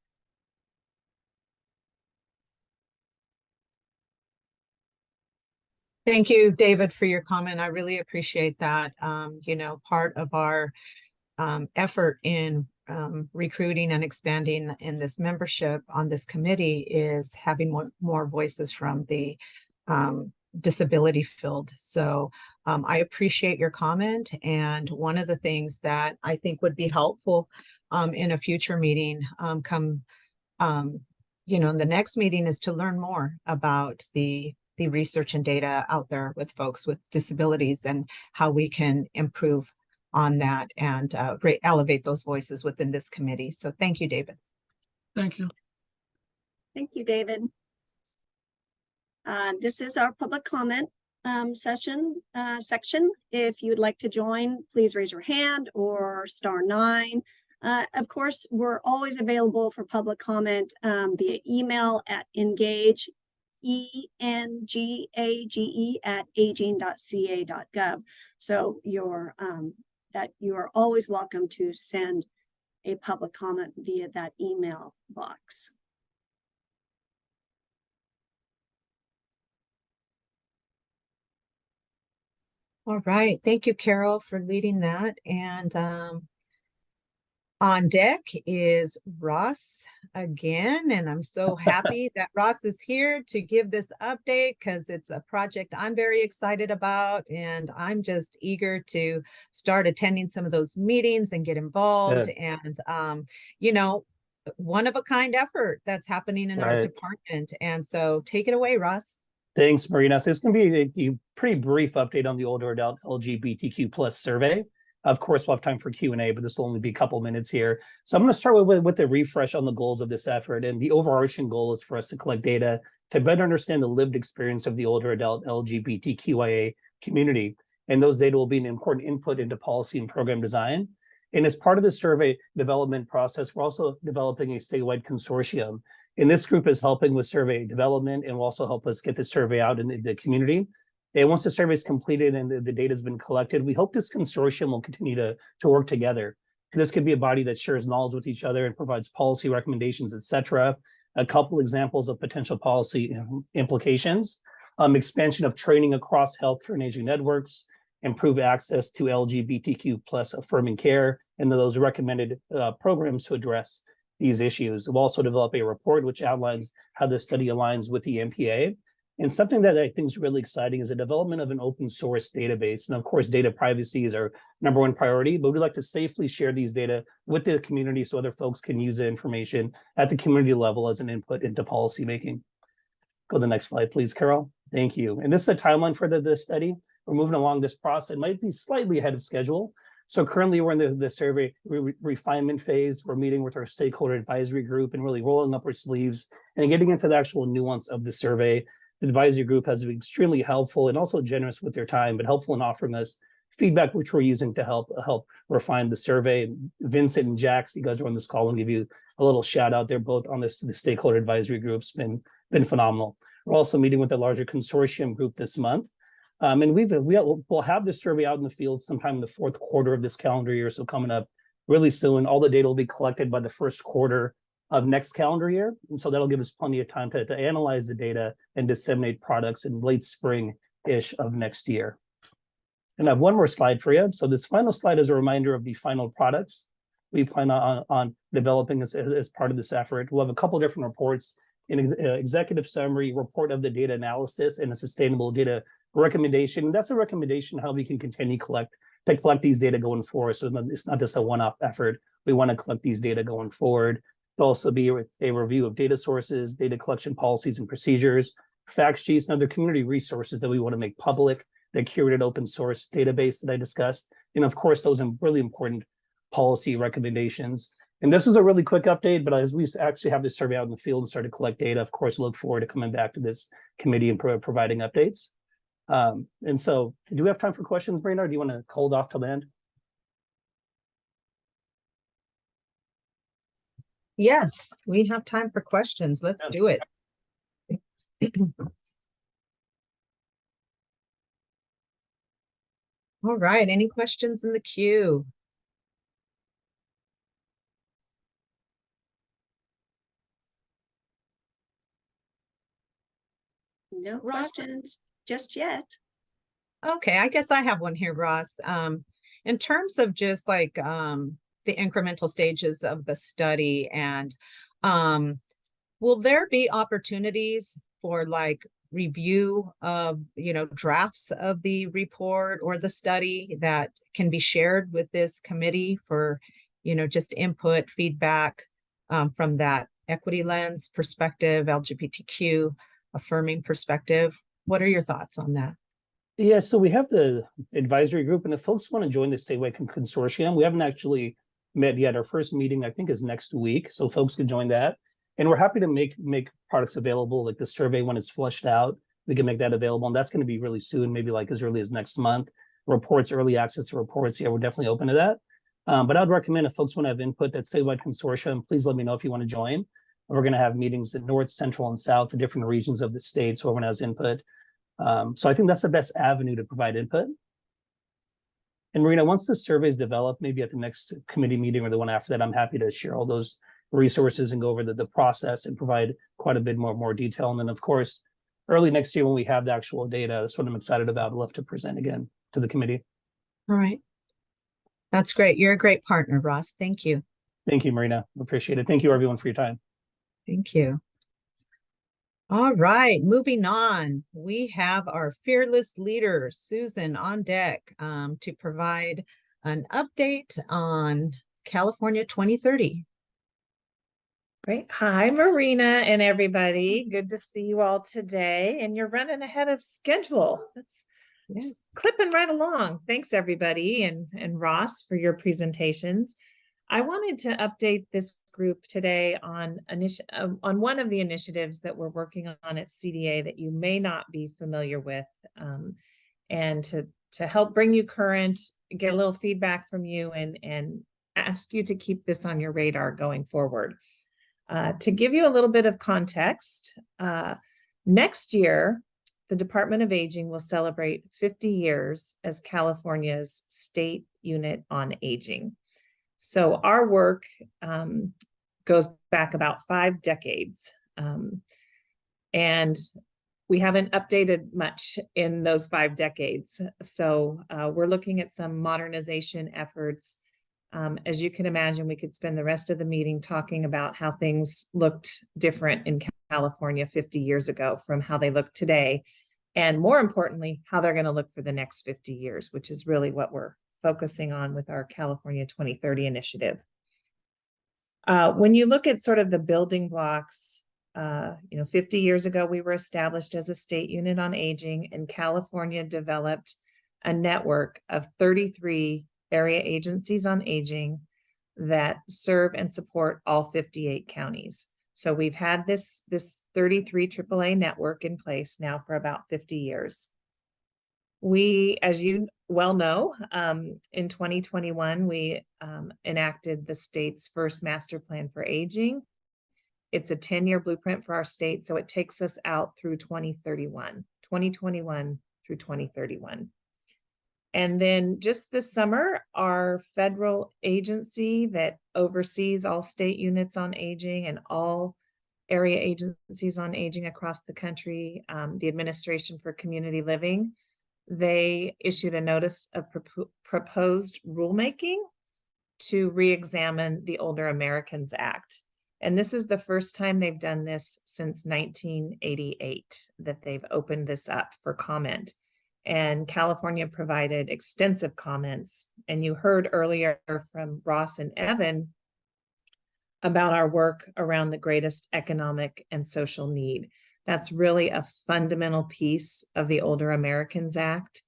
Thank you, David, for your comment. I really appreciate that. Part of our effort in recruiting and expanding in this membership on this committee is having more voices from the disability field. So I appreciate your comment. And one of the things that I think would be helpful in a future meeting in the next meeting is to learn more about the research and data out there with folks with disabilities and how we can improve on that and elevate those voices within this committee. So thank you, David. Thank you. Thank you, David. This is our public comment section. If you'd like to join, please raise your hand or star 9. Of course, we're always available for public comment via email at engage, engage at aging.ca.gov. So you are always welcome to send a public comment via that email box. All right. Thank you, Carol, for leading that. And on deck is Ross again, and I'm so happy that Ross is here to give this update because it's a project I'm very excited about, and I'm just eager to start attending some of those meetings and get involved. Good. And one of a kind effort that's happening in our department. And so take it away, Ross. Thanks, Marina. So it's going to be a pretty brief update on the older adult LGBTQ plus survey. Of course, we'll have time for Q&A, but this will only be a couple minutes here. So I'm going to start with the refresh on the goals of this effort. And the overarching goal is for us to collect data to better understand the lived experience of the older adult LGBTQIA community. And those data will be an important input into policy and program design. And as part of the survey development process, we're also developing a statewide consortium. And this group is helping with survey development and will also help us get the survey out in the community. And once the survey is completed and the data has been collected, we hope this consortium will continue to work together. This could be a body that shares knowledge with each other and provides policy recommendations, et cetera. A couple examples of potential policy implications: expansion of training across healthcare and aging networks, improve access to LGBTQ plus affirming care, and those recommended programs to address these issues. We'll also develop a report which outlines how this study aligns with the MPA. And something that I think is really exciting is the development of an open source database. And of course, data privacy is our #1 priority, but we'd like to safely share these data with the community so other folks can use the information at the community level as an input into policymaking. Go to the next slide, please, Carol. Thank you. And this is a timeline for the study. We're moving along this process. It might be slightly ahead of schedule. So currently we're in the survey refinement phase. We're meeting with our stakeholder advisory group and really rolling up our sleeves and getting into the actual nuance of the survey. The advisory group has been extremely helpful and also generous with their time, but helpful in offering us feedback, which we're using to help refine the survey. Vincent and Jax, you guys are on this call, and give you a little shout out. They're both on the stakeholder advisory group's been phenomenal. We're also meeting with the larger consortium group this month. And we'll have this survey out in the field sometime in the 4th quarter of this calendar year. So coming up really soon, all the data will be collected by the 1st quarter of next calendar year. And so that'll give us plenty of time to analyze the data and disseminate products in late spring-ish of next year. And I have one more slide for you. So this final slide is a reminder of the final products we plan on developing as part of this effort. We'll have a couple different reports, an executive summary, report of the data analysis, and a sustainable data recommendation. That's a recommendation how we can continue to collect these data going forward. So it's not just a one-off effort. We want to collect these data going forward. It'll also be a review of data sources, data collection policies and procedures, fact sheets, and other community resources that we want to make public, the curated open source database that I discussed, and of course, those really important policy recommendations. And this is a really quick update, but as we actually have this survey out in the field and start to collect data, of course, look forward to coming back to this committee and providing updates. And so, do we have time for questions, Brina, or do you want to hold off till the end? Yes, we have time for questions. Let's do it. All right, any questions in the queue? No Ross? questions just yet. Okay, I guess I have one here, Ross. In terms of just like the incremental stages of the study, and will there be opportunities for like review of, drafts of the report or the study that can be shared with this committee for, just input, feedback from that equity lens perspective, LGBTQ affirming perspective? What are your thoughts on that? Yeah, so we have the advisory group, and if folks want to join the Statewide Consortium, we haven't actually met yet. Our first meeting, I think, is next week, so folks can join that. And we're happy to make products available, like the survey when it's flushed out, we can make that available, and that's going to be really soon, maybe like as early as next month. Reports, early access to reports, yeah, we're definitely open to that. But I'd recommend if folks want to have input, that Statewide Consortium, please let me know if you want to join. We're going to have meetings in North, Central, and South, the different regions of the state, so everyone has input. So I think that's the best avenue to provide input. And Marina, once the survey is developed, maybe at the next committee meeting or the one after that, I'm happy to share all those resources and go over the process and provide quite a bit more detail. And then, of course, early next year when we have the actual data, that's what I'm excited about. I'd love to present again to the committee. All right. That's great. You're a great partner, Ross. Thank you. Thank you, Marina. Appreciate it. Thank you, everyone, for your time. Thank you. All right, moving on. We have our fearless leader, Susan, on deck to provide an update on California 2030. Great. Hi, Marina and everybody. Good to see you all today. And you're running ahead of schedule. That's just clipping right along. Thanks, everybody, and Ross for your presentations. I wanted to update this group today on one of the initiatives that we're working on at CDA that you may not be familiar with, and to help bring you current, get a little feedback from you, and ask you to keep this on your radar going forward. To give you a little bit of context, next year, the Department of Aging will celebrate 50 years as California's state unit on aging. So our work goes back about 5 decades, and we haven't updated much in those 5 decades. So we're looking at some modernization efforts. As you can imagine, we could spend the rest of the meeting talking about how things looked different in California 50 years ago from how they look today. And more importantly, how they're going to look for the next 50 years, which is really what we're focusing on with our California 2030 initiative. When you look at sort of the building blocks, 50 years ago, we were established as a state unit on aging, and California developed a network of 33 area agencies on aging that serve and support all 58 counties. So we've had this 33 AAA network in place now for about 50 years. We, as you well know, in 2021, we enacted the state's first master plan for aging. It's a 10-year blueprint for our state, so it takes us out through 2021 through 2031. And then just this summer, our federal agency that oversees all state units on aging and all area agencies on aging across the country, the Administration for Community Living, they issued a notice of proposed rulemaking to re-examine the Older Americans Act. And this is the first time they've done this since 1988 that they've opened this up for comment. And California provided extensive comments. And you heard earlier from Ross and Evan about our work around the greatest economic and social need. That's really a fundamental piece of the Older Americans Act.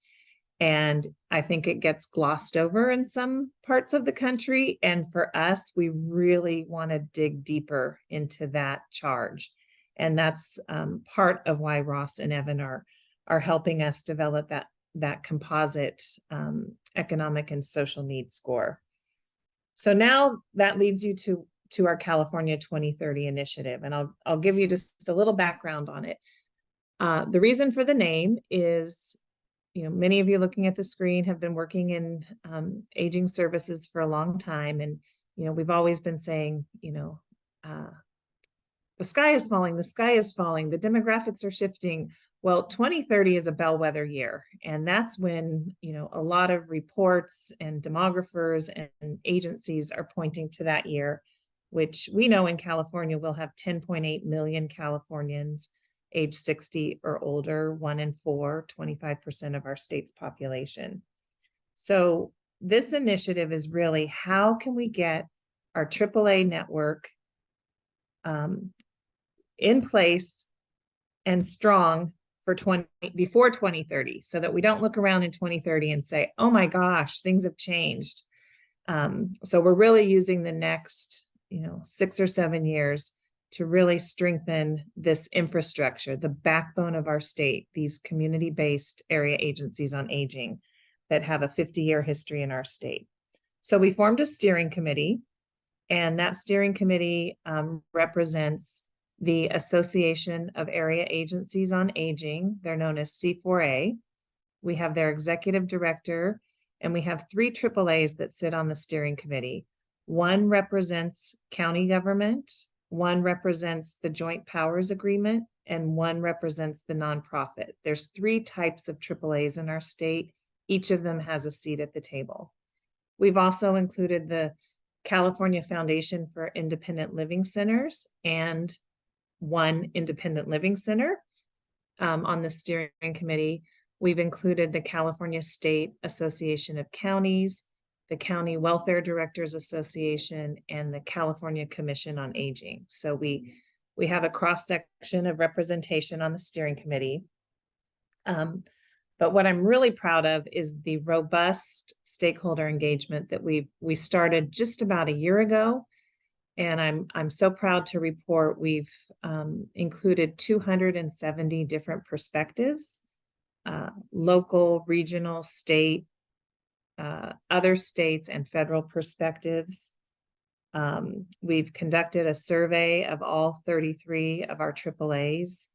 And I think it gets glossed over in some parts of the country. And for us, we really want to dig deeper into that charge. And that's part of why Ross and Evan are helping us develop that composite economic and social needs score. So now that leads you to our California 2030 initiative. And I'll give you just a little background on it. The reason for the name is, many of you looking at the screen have been working in aging services for a long time. And, we've always been saying, the sky is falling, the sky is falling, the demographics are shifting. Well, 2030 is a bellwether year. And that's when, a lot of reports and demographers and agencies are pointing to that year, which we know in California we'll have 10.8 million Californians age 60 or older, 1 in 4, 25% of our state's population. So this initiative is really, how can we get our AAA network in place and strong for before 2030, so that we don't look around in 2030 and say, oh my gosh, things have changed. So we're really using the next 6 or 7 years to really strengthen this infrastructure, the backbone of our state, these community-based area agencies on aging that have a 50-year history in our state. So we formed a steering committee, and that steering committee represents the Association of Area Agencies on Aging. They're known as C4A. We have their executive director, and we have 3 AAAs that sit on the steering committee. One represents county government, one represents the Joint Powers Agreement, and one represents the nonprofit. There's 3 types of AAAs in our state. Each of them has a seat at the table. We've also included the California Foundation for Independent Living Centers and one independent living center on the steering committee. We've included the California State Association of Counties, the County Welfare Directors Association, and the California Commission on Aging. So we have a cross-section of representation on the steering committee. But what I'm really proud of is the robust stakeholder engagement that we started just about a year ago. And I'm so proud to report we've included 270 different perspectives, local, regional, state, other states, and federal perspectives. We've conducted a survey of all 33 of our AAAs.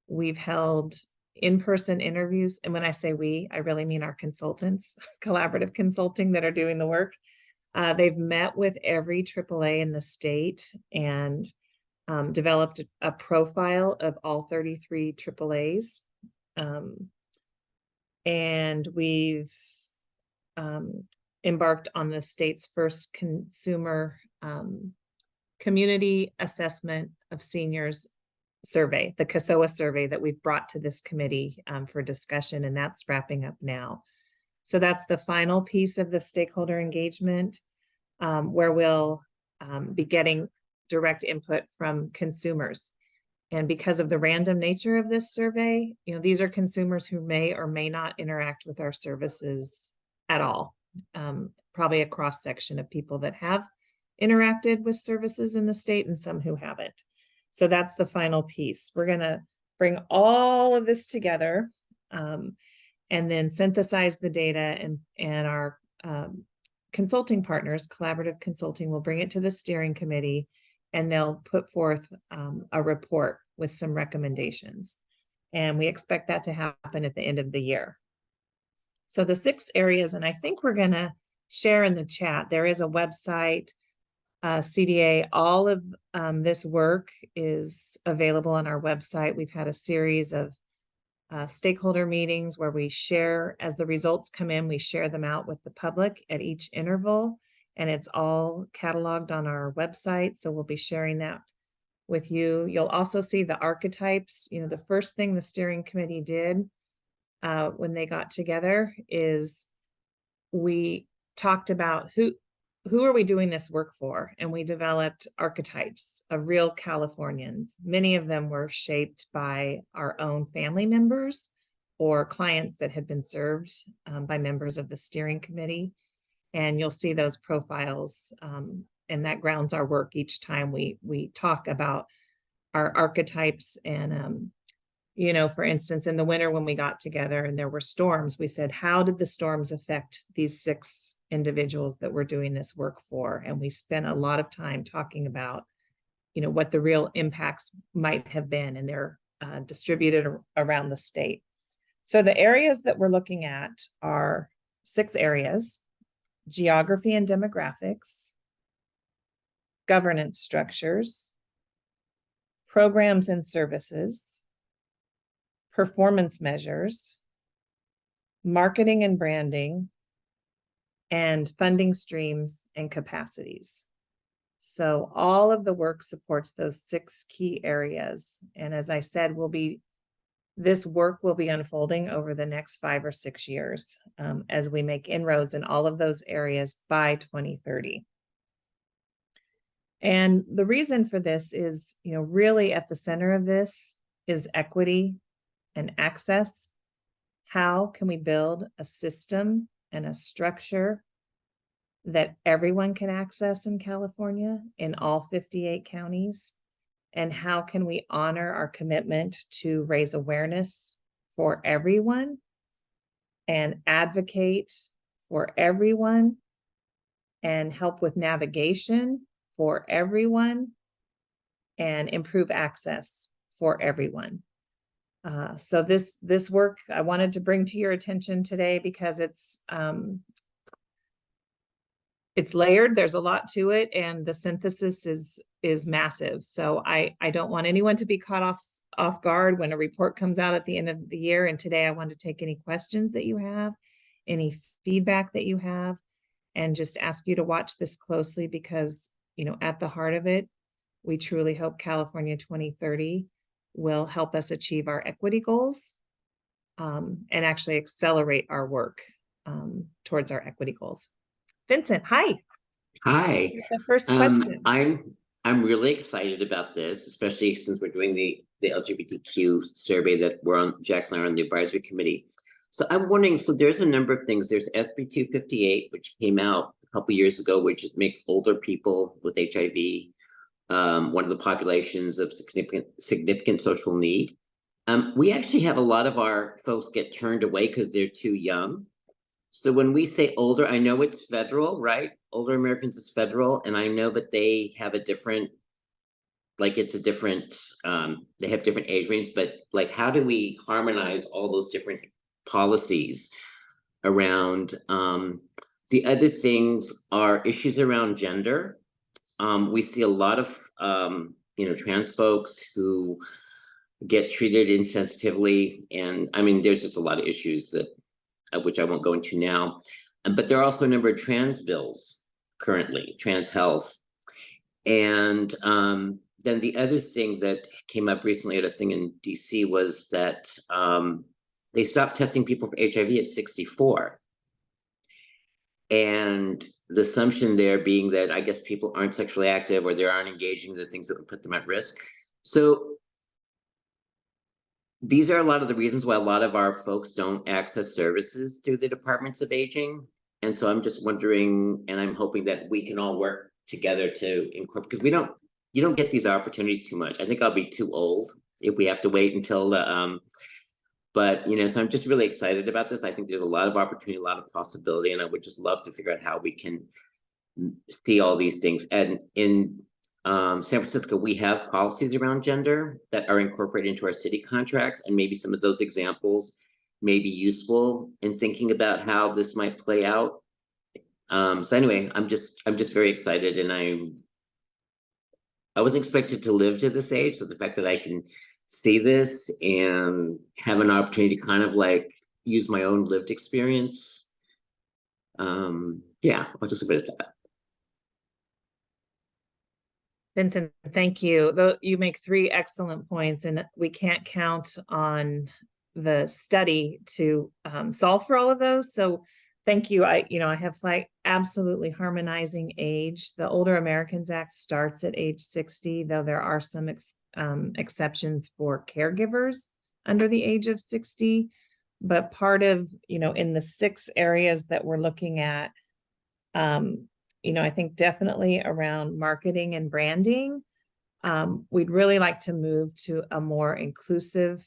We've held in-person interviews. And when I say we, I really mean our consultants, collaborative consulting that are doing the work. They've met with every AAA in the state and developed a profile of all 33 AAAs. And we've embarked on the state's first consumer community assessment of seniors survey, the CASOA survey that we've brought to this committee for discussion, and that's wrapping up now. So that's the final piece of the stakeholder engagement, where we'll be getting direct input from consumers. And because of the random nature of this survey, these are consumers who may or may not interact with our services at all. Probably a cross-section of people that have interacted with services in the state and some who haven't. So that's the final piece. We're going to bring all of this together and then synthesize the data, and our consulting partners, collaborative consulting, will bring it to the steering committee, and they'll put forth a report with some recommendations. And we expect that to happen at the end of the year. So the 6 areas, and I think we're going to share in the chat, there is a website, CDA. All of this work is available on our website. We've had a series of stakeholder meetings where we share, as the results come in, we share them out with the public at each interval, and it's all cataloged on our website. So we'll be sharing that with you. You'll also see the archetypes. You know, the first thing the steering committee did when they got together is we talked about who are we doing this work for? And we developed archetypes of real Californians. Many of them were shaped by our own family members or clients that had been served by members of the steering committee. And you'll see those profiles, and that grounds our work each time we talk about our archetypes. And you know, for instance, in the winter when we got together and there were storms, we said, how did the storms affect these 6 individuals that we're doing this work for? And we spent a lot of time talking about, you know, what the real impacts might have been, and they're distributed around the state. So the areas that we're looking at are 6 areas: geography and demographics, governance structures, programs and services, performance measures, marketing and branding, and funding streams and capacities. So all of the work supports those 6 key areas. And as I said, this work will be unfolding over the next 5 or 6 years as we make inroads in all of those areas by 2030. And the reason for this is, you know, really at the center of this is equity and access. How can we build a system and a structure that everyone can access in California, in all 58 counties? And how can we honor our commitment to raise awareness for everyone and advocate for everyone and help with navigation for everyone and improve access for everyone? So this work I wanted to bring to your attention today because it's layered. There's a lot to it, and the synthesis is massive. So I don't want anyone to be caught off guard when a report comes out at the end of the year. And today I want to take any questions that you have, any feedback that you have, and just ask you to watch this closely because, you know, at the heart of it, we truly hope California 2030 will help us achieve our equity goals and actually accelerate our work towards our equity goals. Vincent, hi. Hi. The first question. I'm really excited about this, especially since we're doing the LGBTQ survey that Jackson and I are on the advisory committee. So I'm wondering, so there's a number of things. There's SB 258, which came out a couple years ago, which makes older people with HIV one of the populations of significant social need. We actually have a lot of our folks get turned away because they're too young. So when we say older, I know it's federal, right? Older Americans is federal, and I know that they have a different, like it's a different, they have different age ranges, but like how do we harmonize all those different policies around? The other things are issues around gender. We see a lot of, trans folks who get treated insensitively. And I mean, there's just a lot of issues that, which I won't go into now. But there are also a number of trans bills currently, trans health. And then the other thing that came up recently at a thing in DC was that they stopped testing people for HIV at 64. And the assumption there being that I guess people aren't sexually active or they aren't engaging in the things that would put them at risk. So these are a lot of the reasons why a lot of our folks don't access services through the departments of aging. And so I'm just wondering, and I'm hoping that we can all work together to incorporate, because you don't get these opportunities too much. I think I'll be too old if we have to wait until the, but, so I'm just really excited about this. I think there's a lot of opportunity, a lot of possibility, and I would just love to figure out how we can see all these things. And in San Francisco, we have policies around gender that are incorporated into our city contracts, and maybe some of those examples may be useful in thinking about how this might play out. So anyway, I'm just very excited, and I wasn't expected to live to this age, so the fact that I can see this and have an opportunity to kind of like use my own lived experience. Yeah, I'll just leave it at that. Vincent, thank you. Though you make 3 excellent points, and we can't count on the study to solve for all of those. So thank you. I have like absolutely harmonizing age. The Older Americans Act starts at age 60, though there are some exceptions for caregivers under the age of 60. But part of, in the 6 areas that we're looking at, I think definitely around marketing and branding, we'd really like to move to a more inclusive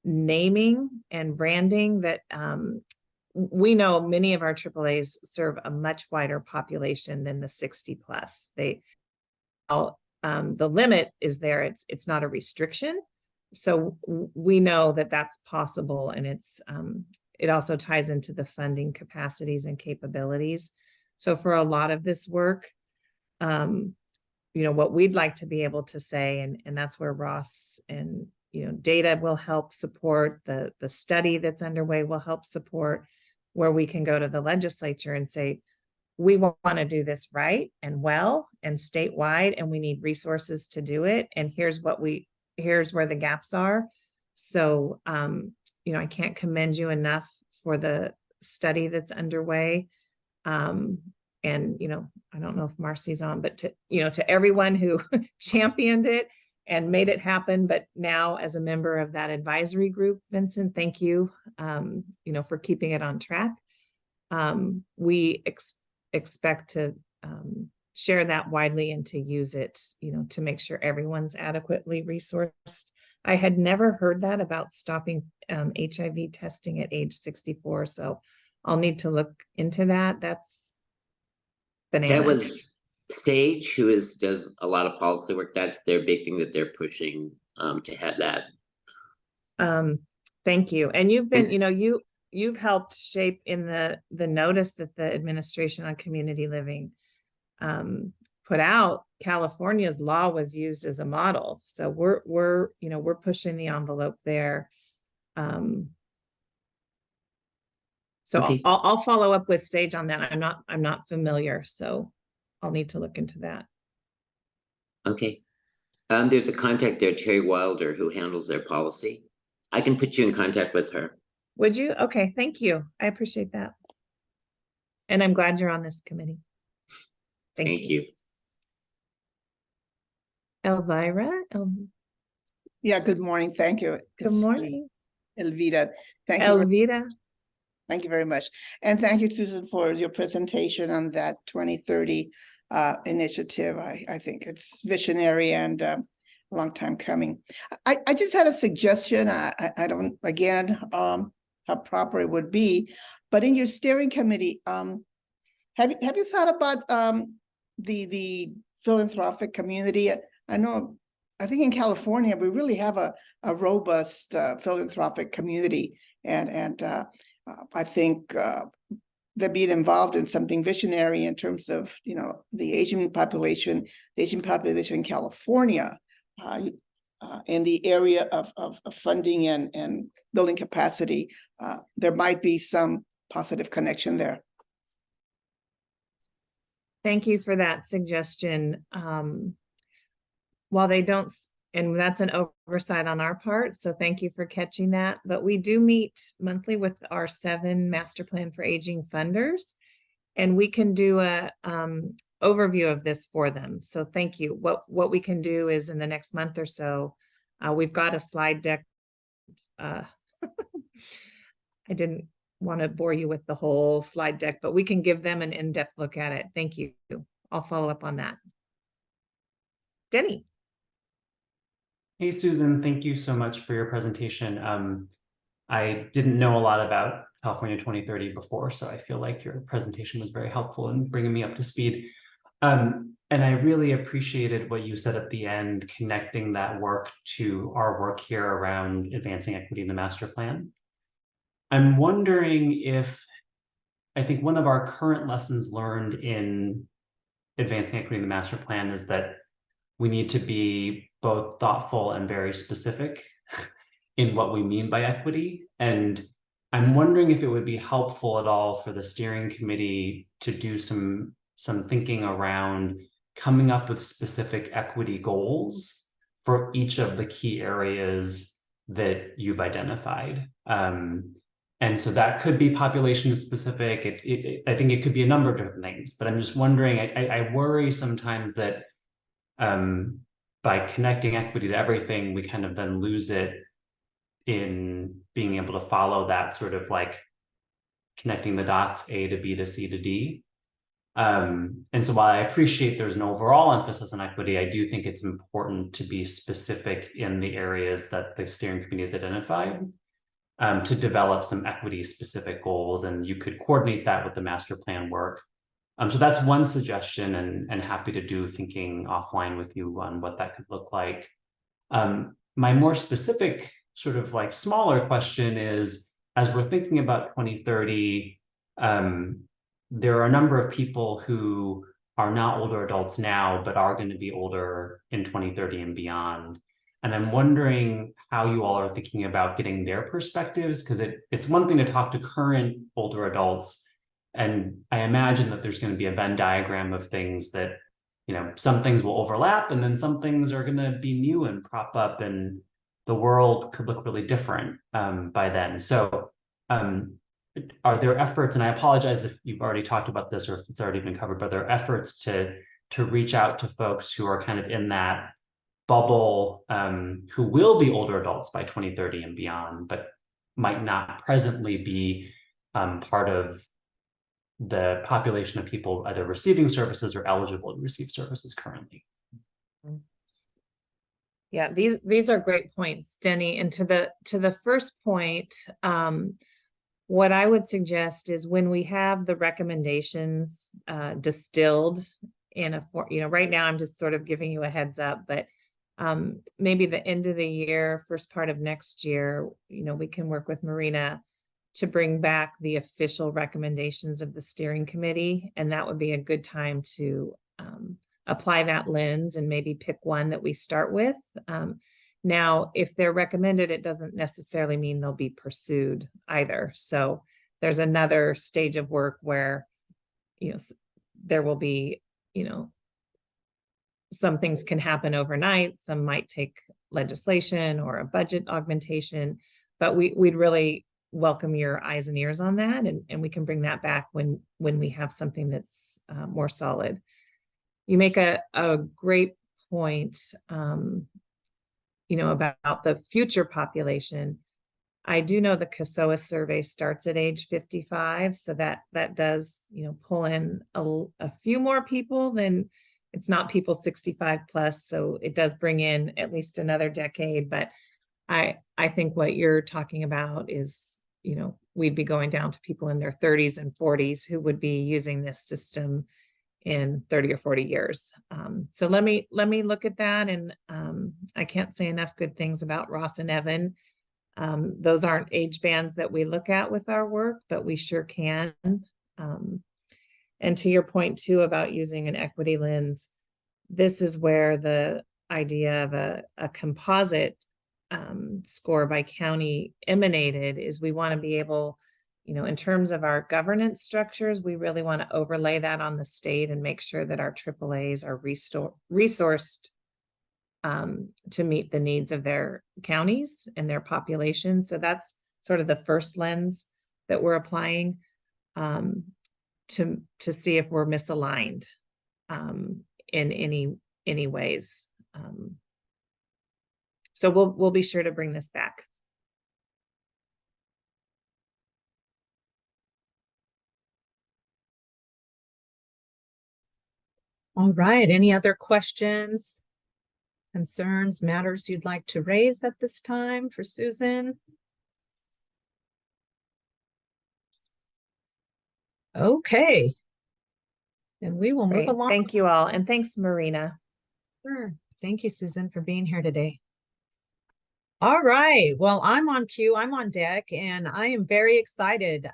naming and branding that we know many of our AAAs serve a much wider population than the 60 plus. The limit is there. It's not a restriction. So we know that that's possible, and it also ties into the funding capacities and capabilities. So for a lot of this work, what we'd like to be able to say, and that's where Ross and data will help support, the study that's underway will help support, where we can go to the legislature and say, we want to do this right and well and statewide, and we need resources to do it. And here's where the gaps are. So, I can't commend you enough for the study that's underway. And, I don't know if Marcy's on, but to everyone who championed it and made it happen, but now as a member of that advisory group, Vincent, thank you, for keeping it on track. We expect to share that widely and to use it, to make sure everyone's adequately resourced. I had never heard that about stopping HIV testing at age 64, so I'll need to look into that. That's bananas. That was Sage, who does a lot of policy work. That's their big thing that they're pushing to have that. Thank you. And you've been, you've helped shape in the notice that the Administration on Community Living put out. California's law was used as a model, so we're pushing the envelope there. So Okay. I'll follow up with Sage on that. I'm not familiar, so I'll need to look into that. Okay. There's a contact there, Terry Wilder, who handles their policy. I can put you in contact with her. Would you? Okay, thank you. I appreciate that. And I'm glad you're on this committee. Thank you. Elvira? Yeah, good morning. Thank you. Good morning. Elvira. Thank you. Elvira. Thank you very much. And thank you, Susan, for your presentation on that 2030 initiative. I think it's visionary and a long time coming. I just had a suggestion. I don't, again, how proper it would be, but in your steering committee, have you thought about the philanthropic community? I think in California, we really have a robust philanthropic community, and I think they're being involved in something visionary in terms of, the Asian population in California, in the area of funding and building capacity. There might be some positive connection there. Thank you for that suggestion. While they don't, and that's an oversight on our part, so thank you for catching that. But we do meet monthly with our 7 Master Plan for Aging funders, and we can do a overview of this for them. So thank you. What we can do is in the next month or so, we've got a slide deck. I didn't want to bore you with the whole slide deck, but we can give them an in-depth look at it. Thank you. I'll follow up on that. Denny. Hey, Susan, thank you so much for your presentation. I didn't know a lot about California 2030 before, so I feel like your presentation was very helpful in bringing me up to speed. And I really appreciated what you said at the end, connecting that work to our work here around advancing equity in the master plan. I'm wondering if, I think one of our current lessons learned in advancing equity in the master plan is that we need to be both thoughtful and very specific in what we mean by equity. And I'm wondering if it would be helpful at all for the steering committee to do some thinking around coming up with specific equity goals for each of the key areas that you've identified. And so that could be population specific. I think it could be a number of different things, but I'm just wondering, I worry sometimes that by connecting equity to everything, we kind of then lose it in being able to follow that sort of like connecting the dots A to B to C to D. And so while I appreciate there's an overall emphasis on equity, I do think it's important to be specific in the areas that the steering committee has identified to develop some equity specific goals, and you could coordinate that with the master plan work. So that's one suggestion, and happy to do thinking offline with you on what that could look like. My more specific sort of like smaller question is, as we're thinking about 2030, there are a number of people who are not older adults now, but are going to be older in 2030 and beyond. And I'm wondering how you all are thinking about getting their perspectives, because it's one thing to talk to current older adults. And I imagine that there's going to be a Venn diagram of things that, you know, some things will overlap and then some things are going to be new and prop up, and the world could look really different by then. So are there efforts, and I apologize if you've already talked about this or if it's already been covered, but are there efforts to reach out to folks who are kind of in that bubble, who will be older adults by 2030 and beyond, but might not presently be part of the population of people either receiving services or eligible to receive services currently? Yeah, these are great points, Denny. And to the first point, what I would suggest is when we have the recommendations distilled in a form, you know, right now I'm just sort of giving you a heads up, but maybe the end of the year, first part of next year, you know, we can work with Marina to bring back the official recommendations of the steering committee. And that would be a good time to apply that lens and maybe pick one that we start with. Now, if they're recommended, it doesn't necessarily mean they'll be pursued either. So there's another stage of work where, you know, there will be, you know, some things can happen overnight, some might take legislation or a budget augmentation, but we'd really welcome your eyes and ears on that, and we can bring that back when we have something that's more solid. You make a great point, you know, about the future population. I do know the CASOA survey starts at age 55, so that does, you know, pull in a few more people than, it's not people 65 plus, so it does bring in at least another decade. But I think what you're talking about is, you know, we'd be going down to people in their 30s and 40s who would be using this system in 30 or 40 years. So let me look at that. And I can't say enough good things about Ross and Evan. Those aren't age bands that we look at with our work, but we sure can. And to your point too about using an equity lens, this is where the idea of a composite score by county emanated. Is we want to be able, you know, in terms of our governance structures, we really want to overlay that on the state and make sure that our AAAs are resourced to meet the needs of their counties and their population. So that's sort of the first lens that we're applying to see if we're misaligned in any ways. So we'll be sure to bring this back. All right, any other questions, concerns, matters you'd like to raise at this time for Susan? Okay. And we will move along. Thank you all. And thanks, Marina. Sure. Thank you, Susan, for being here today. All right. Well, I'm on cue. I'm on deck, and I am very excited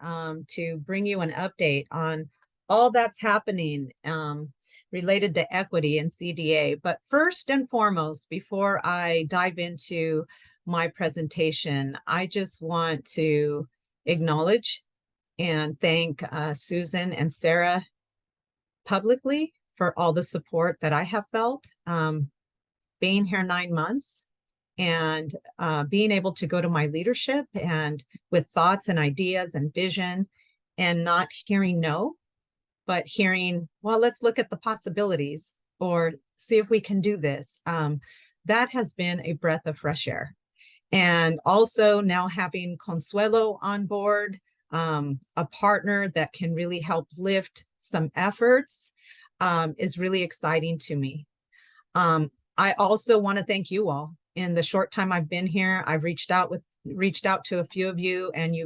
to bring you an update on all that's happening related to equity and CDA. But first and foremost, before I dive into my presentation, I just want to acknowledge and thank Susan and Sarah publicly for all the support that I have felt being here 9 months and being able to go to my leadership and with thoughts and ideas and vision and not hearing no, but hearing, well, let's look at the possibilities or see if we can do this. That has been a breath of fresh air. And also now having Consuelo on board, a partner that can really help lift some efforts, is really exciting to me. I also want to thank you all. In the short time I've been here, I've reached out to a few of you, and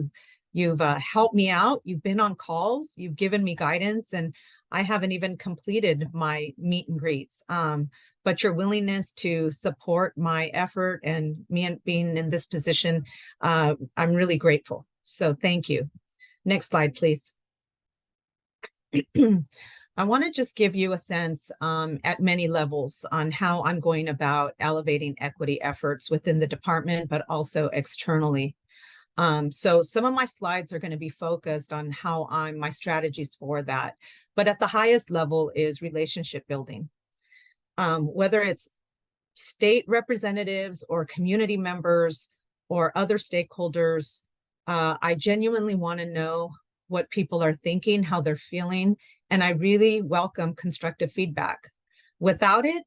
you've helped me out. You've been on calls, you've given me guidance, and I haven't even completed my meet and greets. But your willingness to support my effort and me being in this position, I'm really grateful. So thank you. Next slide, please. I want to just give you a sense at many levels on how I'm going about elevating equity efforts within the department, but also externally. So some of my slides are going to be focused on how my strategies for that. But at the highest level is relationship building. Whether it's state representatives or community members or other stakeholders, I genuinely want to know what people are thinking, how they're feeling, and I really welcome constructive feedback. Without it,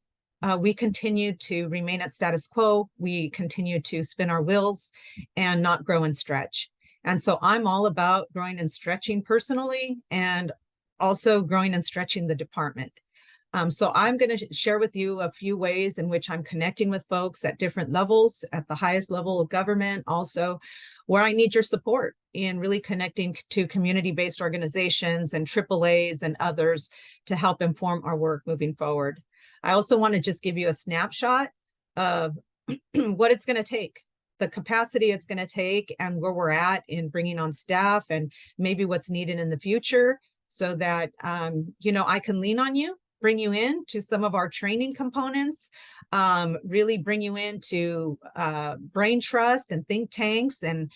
we continue to remain at status quo. We continue to spin our wheels and not grow and stretch. And so I'm all about growing and stretching personally and also growing and stretching the department. So I'm going to share with you a few ways in which I'm connecting with folks at different levels, at the highest level of government, also where I need your support in really connecting to community-based organizations and AAAs and others to help inform our work moving forward. I also want to just give you a snapshot of what it's going to take, the capacity it's going to take, and where we're at in bringing on staff and maybe what's needed in the future so that, I can lean on you, bring you in to some of our training components, really bring you into brain trust and think tanks and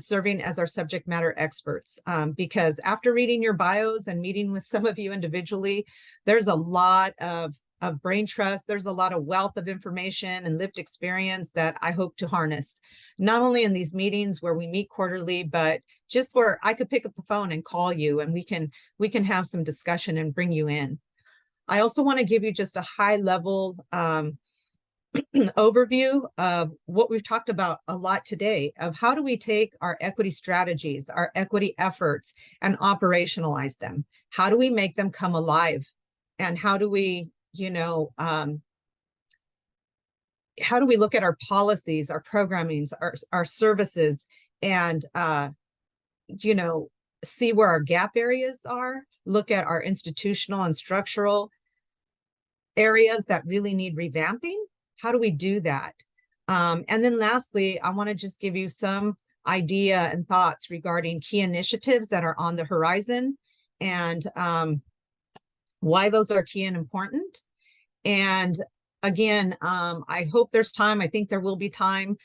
serving as our subject matter experts. Because after reading your bios and meeting with some of you individually, there's a lot of brain trust. There's a lot of wealth of information and lived experience that I hope to harness, not only in these meetings where we meet quarterly, but just where I could pick up the phone and call you and we can have some discussion and bring you in. I also want to give you just a high level overview of what we've talked about a lot today of how do we take our equity strategies, our equity efforts, and operationalize them? How do we make them come alive? And how do we, how do we look at our policies, our programmings, our services, and, see where our gap areas are, look at our institutional and structural areas that really need revamping? How do we do that? And then lastly, I want to just give you some idea and thoughts regarding key initiatives that are on the horizon and why those are key and important. And again, I hope there's time. I think there will be time,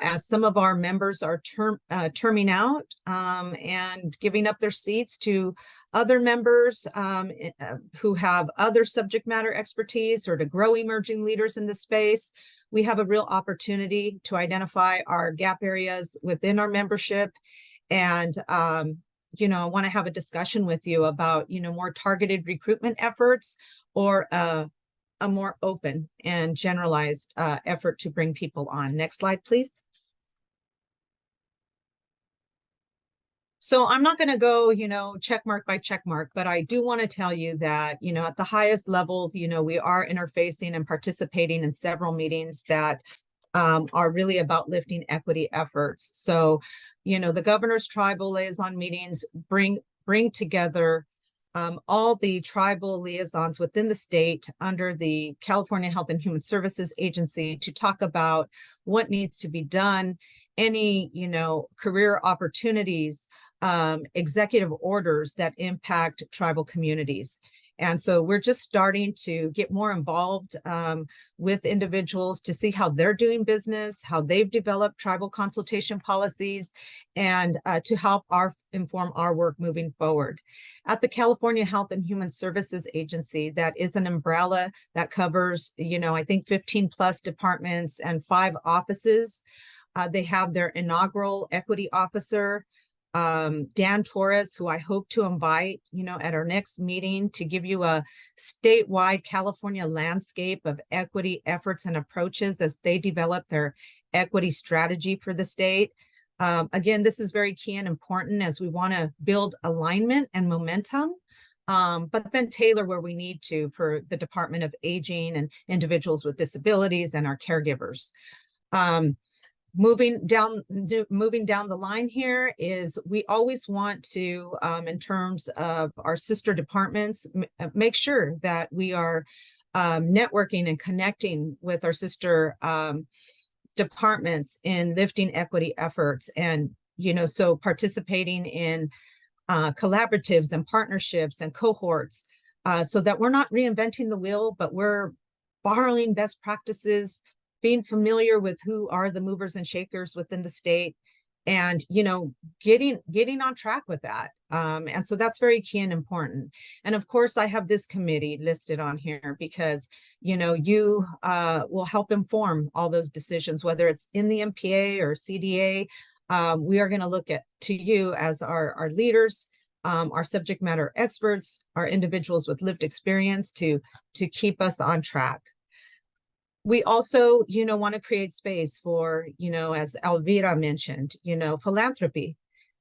as some of our members are terming out and giving up their seats to other members who have other subject matter expertise or to grow emerging leaders in the space. We have a real opportunity to identify our gap areas within our membership. And, I want to have a discussion with you about, more targeted recruitment efforts or a more open and generalized effort to bring people on. Next slide, please. So I'm not going to go, check mark by check mark, but I do want to tell you that, at the highest level, we are interfacing and participating in several meetings that are really about lifting equity efforts. So, the governor's tribal liaison meetings bring together all the tribal liaisons within the state under the California Health and Human Services Agency to talk about what needs to be done, any, career opportunities, executive orders that impact tribal communities. And so we're just starting to get more involved with individuals to see how they're doing business, how they've developed tribal consultation policies, and to help inform our work moving forward. At the California Health and Human Services Agency, that is an umbrella that covers, I think 15 plus departments and 5 offices. They have their inaugural equity officer, Dan Torres, who I hope to invite, at our next meeting to give you a statewide California landscape of equity efforts and approaches as they develop their equity strategy for the state. Again, this is very key and important as we want to build alignment and momentum, but then tailor where we need to for the Department of Aging and individuals with disabilities and our caregivers. Moving down the line here is we always want to, in terms of our sister departments, make sure that we are networking and connecting with our sister departments in lifting equity efforts, and so participating in collaboratives and partnerships and cohorts, so that we're not reinventing the wheel, but we're borrowing best practices, being familiar with who are the movers and shakers within the state, and getting on track with that. And so that's very key and important. And of course, I have this committee listed on here because you will help inform all those decisions, whether it's in the MPA or CDA. We are going to look to you as our leaders, our subject matter experts, our individuals with lived experience to keep us on track. We also, want to create space for, as Elvira mentioned, philanthropy.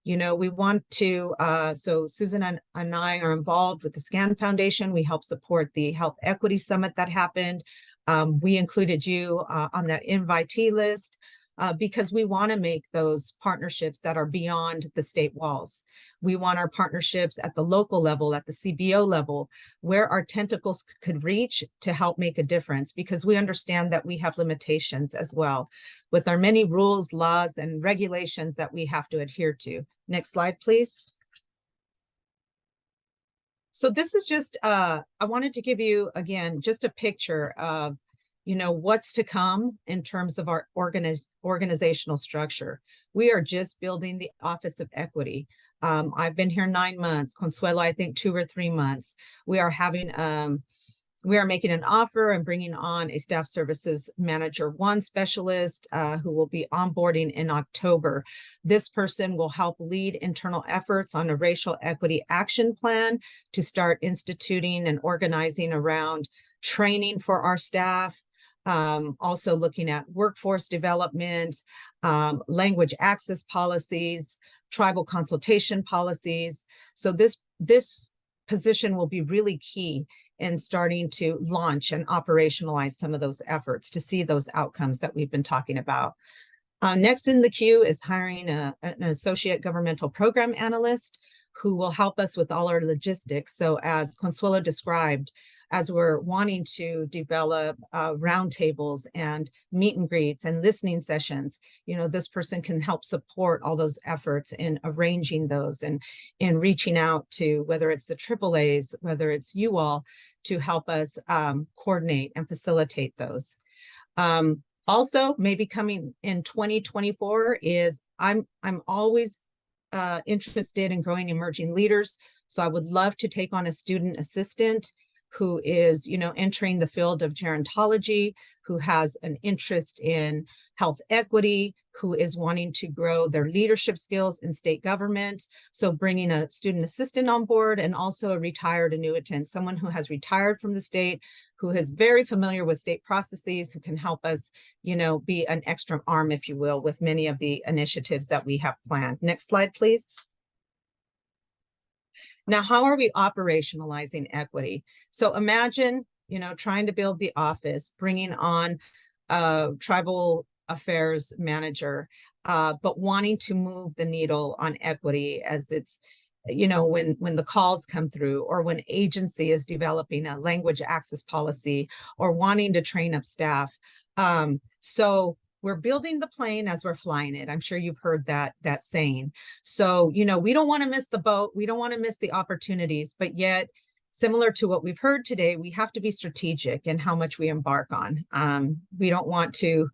We want to, so Susan and I are involved with the SCAN Foundation. We help support the Health Equity Summit that happened. We included you on that invitee list because we want to make those partnerships that are beyond the state walls. We want our partnerships at the local level, at the CBO level, where our tentacles could reach to help make a difference, because we understand that we have limitations as well with our many rules, laws, and regulations that we have to adhere to. Next slide, please. So this is just, I wanted to give you, again, just a picture of what's to come in terms of our organizational structure. We are just building the Office of Equity. I've been here 9 months. Consuelo, I think 2 or 3 months. We are making an offer and bringing on a staff services manager 1 specialist who will be onboarding in October. This person will help lead internal efforts on a racial equity action plan to start instituting and organizing around training for our staff. Also looking at workforce development, language access policies, tribal consultation policies. So this position will be really key in starting to launch and operationalize some of those efforts to see those outcomes that we've been talking about. Next in the queue is hiring an associate governmental program analyst who will help us with all our logistics. So as Consuelo described, as we're wanting to develop roundtables and meet and greets and listening sessions, this person can help support all those efforts in arranging those and in reaching out to, whether it's the AAAs, whether it's you all, to help us coordinate and facilitate those. Also, maybe coming in 2024 is I'm always interested in growing emerging leaders. So I would love to take on a student assistant who is, entering the field of gerontology, who has an interest in health equity, who is wanting to grow their leadership skills in state government. So bringing a student assistant on board, and also a retired annuitant, someone who has retired from the state, who is very familiar with state processes, who can help us, be an extra arm, if you will, with many of the initiatives that we have planned. Next slide, please. Now, how are we operationalizing equity? So imagine, trying to build the office, bringing on a tribal affairs manager, but wanting to move the needle on equity as it's, when the calls come through, or when agency is developing a language access policy, or wanting to train up staff. So we're building the plane as we're flying it. I'm sure you've heard that saying. So, you know, we don't want to miss the boat. We don't want to miss the opportunities, but yet similar to what we've heard today, we have to be strategic in how much we embark on. We don't want to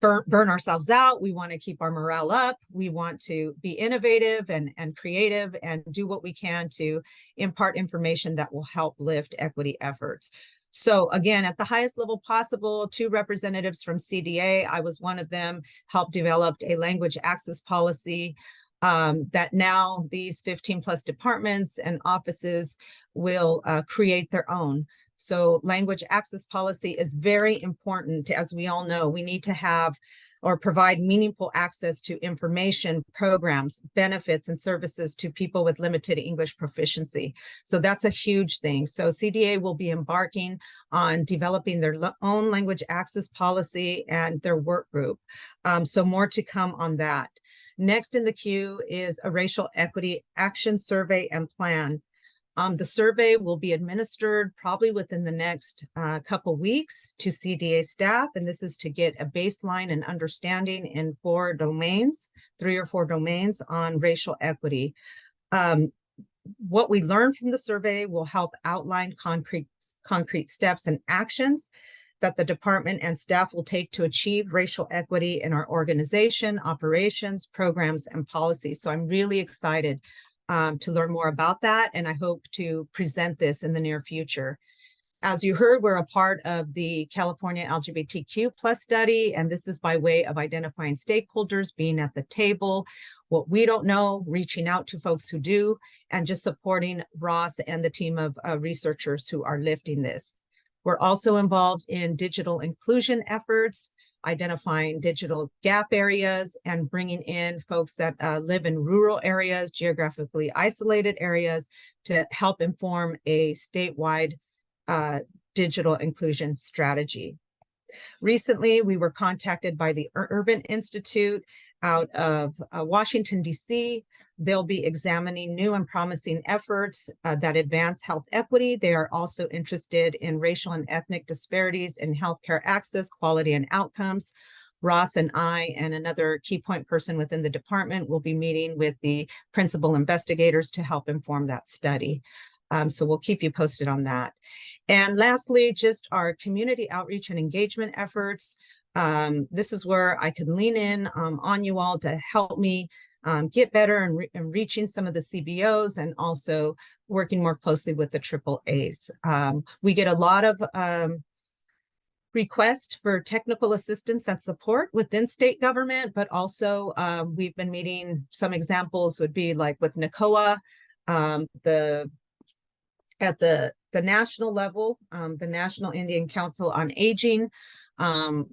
burn ourselves out. We want to keep our morale up. We want to be innovative and creative and do what we can to impart information that will help lift equity efforts. So again, at the highest level possible, 2 representatives from CDA, I was one of them, helped develop a language access policy that now these 15 plus departments and offices will create their own. So language access policy is very important. As we all know, we need to have or provide meaningful access to information, programs, benefits, and services to people with limited English proficiency. So that's a huge thing. So CDA will be embarking on developing their own language access policy and their work group. So more to come on that. Next in the queue is a racial equity action survey and plan. The survey will be administered probably within the next couple weeks to CDA staff, and this is to get a baseline and understanding in 4 domains, 3 or 4 domains on racial equity. What we learn from the survey will help outline concrete steps and actions that the department and staff will take to achieve racial equity in our organization, operations, programs, and policies. So I'm really excited to learn more about that, and I hope to present this in the near future. As you heard, we're a part of the California LGBTQ+ study, and this is by way of identifying stakeholders, being at the table, what we don't know, reaching out to folks who do, and just supporting Ross and the team of researchers who are lifting this. We're also involved in digital inclusion efforts, identifying digital gap areas and bringing in folks that live in rural areas, geographically isolated areas, to help inform a statewide digital inclusion strategy. Recently, we were contacted by the Urban Institute out of Washington, D.C. They'll be examining new and promising efforts that advance health equity. They are also interested in racial and ethnic disparities in healthcare access, quality, and outcomes. Ross and I and another key point person within the department will be meeting with the principal investigators to help inform that study. So we'll keep you posted on that. And lastly, just our community outreach and engagement efforts. This is where I could lean in on you all to help me get better in reaching some of the CBOs and also working more closely with the AAAs. We get a lot of requests for technical assistance and support within state government, but also we've been meeting, some examples would be like with NACOA, at the national level, the National Indian Council on Aging.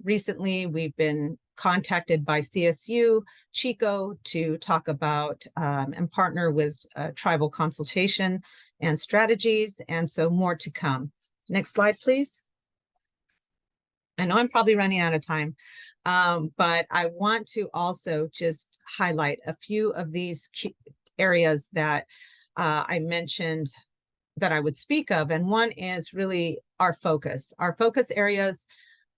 Recently, we've been contacted by CSU, Chico, to talk about and partner with tribal consultation and strategies, and so more to come. Next slide, please. I know I'm probably running out of time, but I want to also just highlight a few of these key areas that I mentioned that I would speak of, and one is really our focus. Our focus areas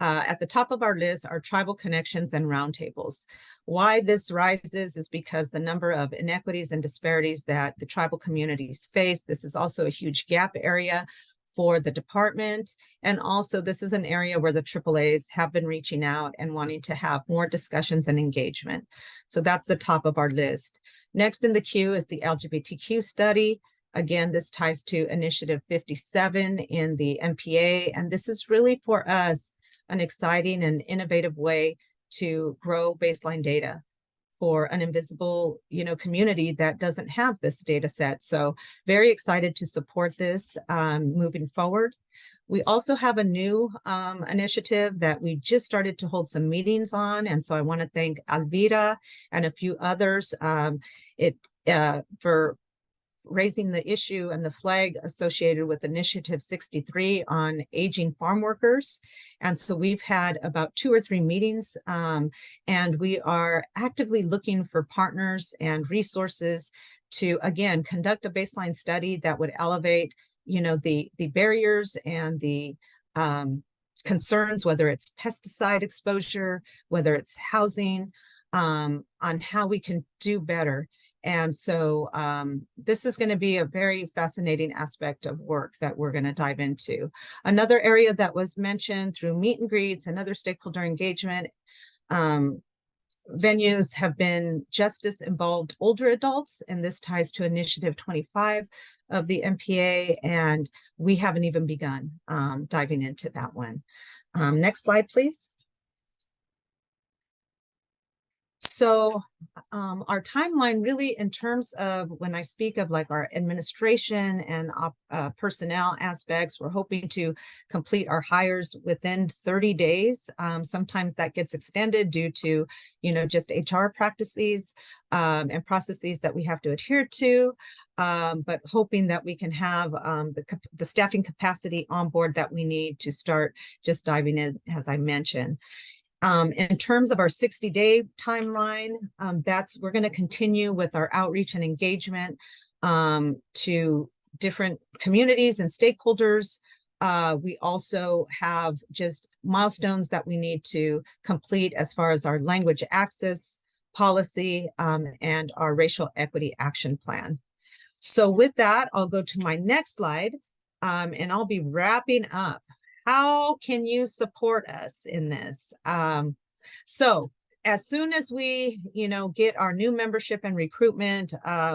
at the top of our list are tribal connections and roundtables. Why this rises is because the number of inequities and disparities that the tribal communities face. This is also a huge gap area for the department. And also this is an area where the AAAs have been reaching out and wanting to have more discussions and engagement. So that's the top of our list. Next in the queue is the LGBTQ study. Again, this ties to Initiative 57 in the MPA. And this is really for us an exciting and innovative way to grow baseline data for an invisible, community that doesn't have this data set. So very excited to support this moving forward. We also have a new initiative that we just started to hold some meetings on. And so I want to thank Alvira and a few others for raising the issue and the flag associated with Initiative 63 on aging farm workers. And so we've had about 2 or 3 meetings, and we are actively looking for partners and resources to, again, conduct a baseline study that would elevate, the barriers and the concerns, whether it's pesticide exposure, whether it's housing, on how we can do better. And so this is going to be a very fascinating aspect of work that we're going to dive into. Another area that was mentioned through meet and greets and other stakeholder engagement venues have been justice involved older adults, and this ties to Initiative 25 of the MPA, and we haven't even begun diving into that one. Next slide, please. So our timeline really, in terms of when I speak of like our administration and personnel aspects, we're hoping to complete our hires within 30 days. Sometimes that gets extended due to, just HR practices and processes that we have to adhere to, but hoping that we can have the staffing capacity on board that we need to start just diving in, as I mentioned. In terms of our 60-day timeline, we're going to continue with our outreach and engagement to different communities and stakeholders. We also have just milestones that we need to complete as far as our language access policy and our racial equity action plan. So with that, I'll go to my next slide and I'll be wrapping up. How can you support us in this? So as soon as we, get our new membership and recruitment,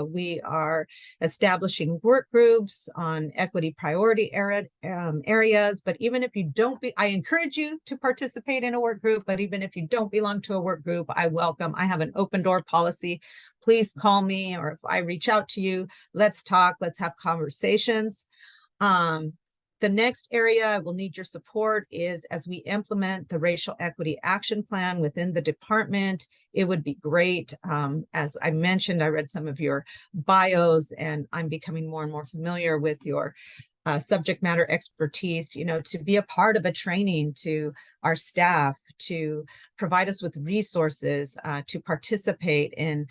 we are establishing work groups on equity priority areas. But even if you don't I encourage you to participate in a work group, but even if you don't belong to a work group, I have an open door policy. Please call me, or if I reach out to you, let's talk, let's have conversations. The next area I will need your support is as we implement the Racial Equity Action Plan within the department. It would be great. As I mentioned, I read some of your bios and I'm becoming more and more familiar with your subject matter expertise, to be a part of a training to our staff, to provide us with resources, to participate in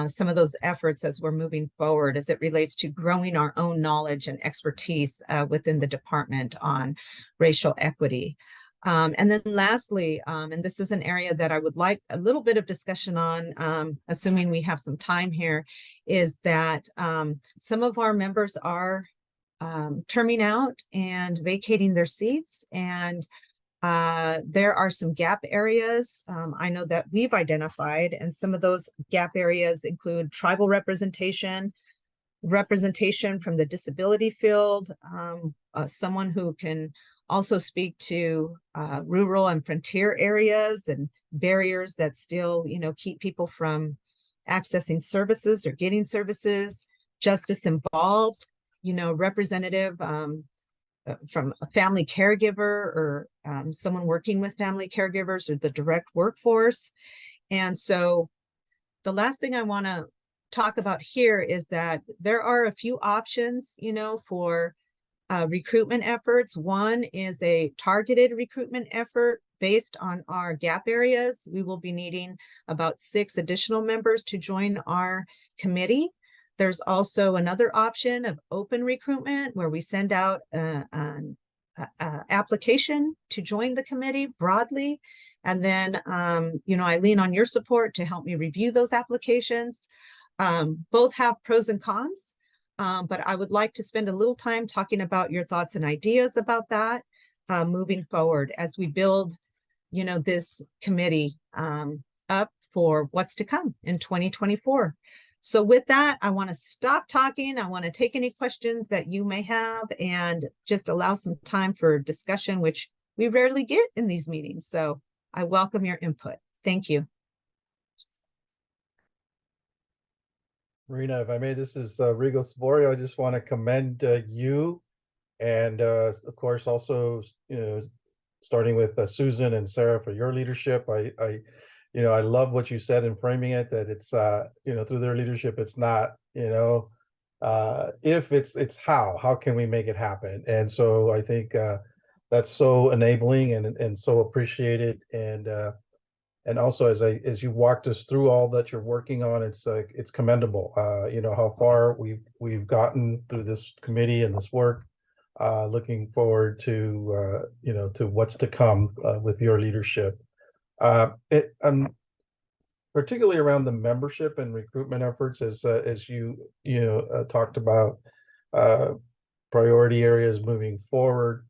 some of those efforts as we're moving forward as it relates to growing our own knowledge and expertise within the department on racial equity. And then lastly, and this is an area that I would like a little bit of discussion on, assuming we have some time here, is that some of our members are terming out and vacating their seats, and there are some gap areas I know that we've identified, and some of those gap areas include tribal representation from the disability field, someone who can also speak to rural and frontier areas and barriers that still, keep people from accessing services or getting services, justice involved, representative from a family caregiver or someone working with family caregivers or the direct workforce. And so the last thing I want to talk about here is that there are a few options, for recruitment efforts. One is a targeted recruitment effort based on our gap areas. We will be needing about 6 additional members to join our committee. There's also another option of open recruitment where we send out an application to join the committee broadly. And then, I lean on your support to help me review those applications. Both have pros and cons, but I would like to spend a little time talking about your thoughts and ideas about that moving forward as we build, this committee up for what's to come in 2024. So with that, I want to stop talking. I want to take any questions that you may have and just allow some time for discussion, which we rarely get in these meetings. So I welcome your input. Thank you. Marina, if I may, this is Rigo Saborio. I just want to commend you and of course also, starting with Susan and Sarah for your leadership. I love what you said in framing it, that it's, through their leadership, it's not, if it's how can we make it happen? And so I think that's so enabling and so appreciated. And also as you walked us through all that you're working on, it's commendable. How far we've gotten through this committee and this work. looking forward to to what's to come with your leadership. Particularly around the membership and recruitment efforts, as you talked about priority areas moving forward.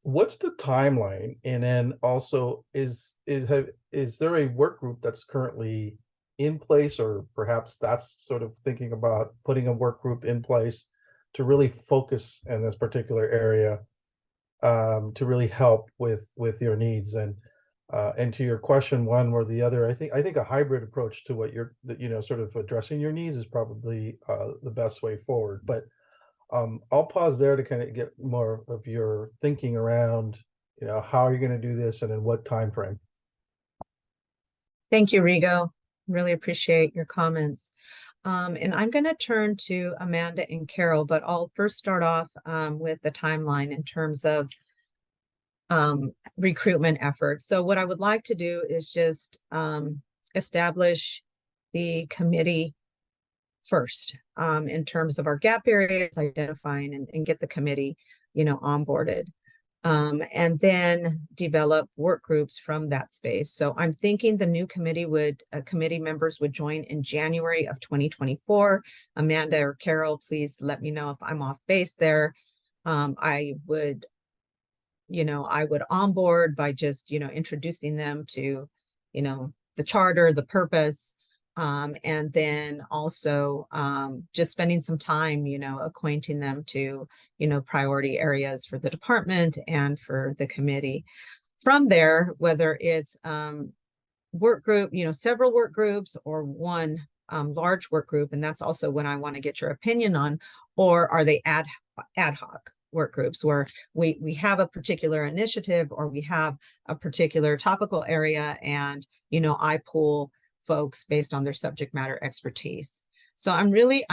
What's the timeline? And then also, is there a work group that's currently in place, or perhaps that's sort of thinking about putting a work group in place to really focus in this particular area, to really help with your needs? And to your question, one or the other, I think a hybrid approach to what you're sort of addressing your needs is probably the best way forward. But I'll pause there to kind of get more of your thinking around, how are you going to do this and in what time frame? Thank you, Rigo. Really appreciate your comments. And I'm going to turn to Amanda and Carol, but I'll first start off with the timeline in terms of recruitment efforts. So what I would like to do is just establish the committee first, in terms of our gap areas, identifying and get the committee, onboarded. And then develop work groups from that space. So I'm thinking the new committee committee members would join in January of 2024. Amanda or Carol, please let me know if I'm off base there. I would onboard by just, introducing them to, the charter, the purpose, and then also just spending some time, acquainting them to, priority areas for the department and for the committee. From there, whether it's work group, several work groups, or one large work group, and that's also what I want to get your opinion on, or are they ad hoc work groups where we have a particular initiative or we have a particular topical area, and I pull folks based on their subject matter expertise. So I'm really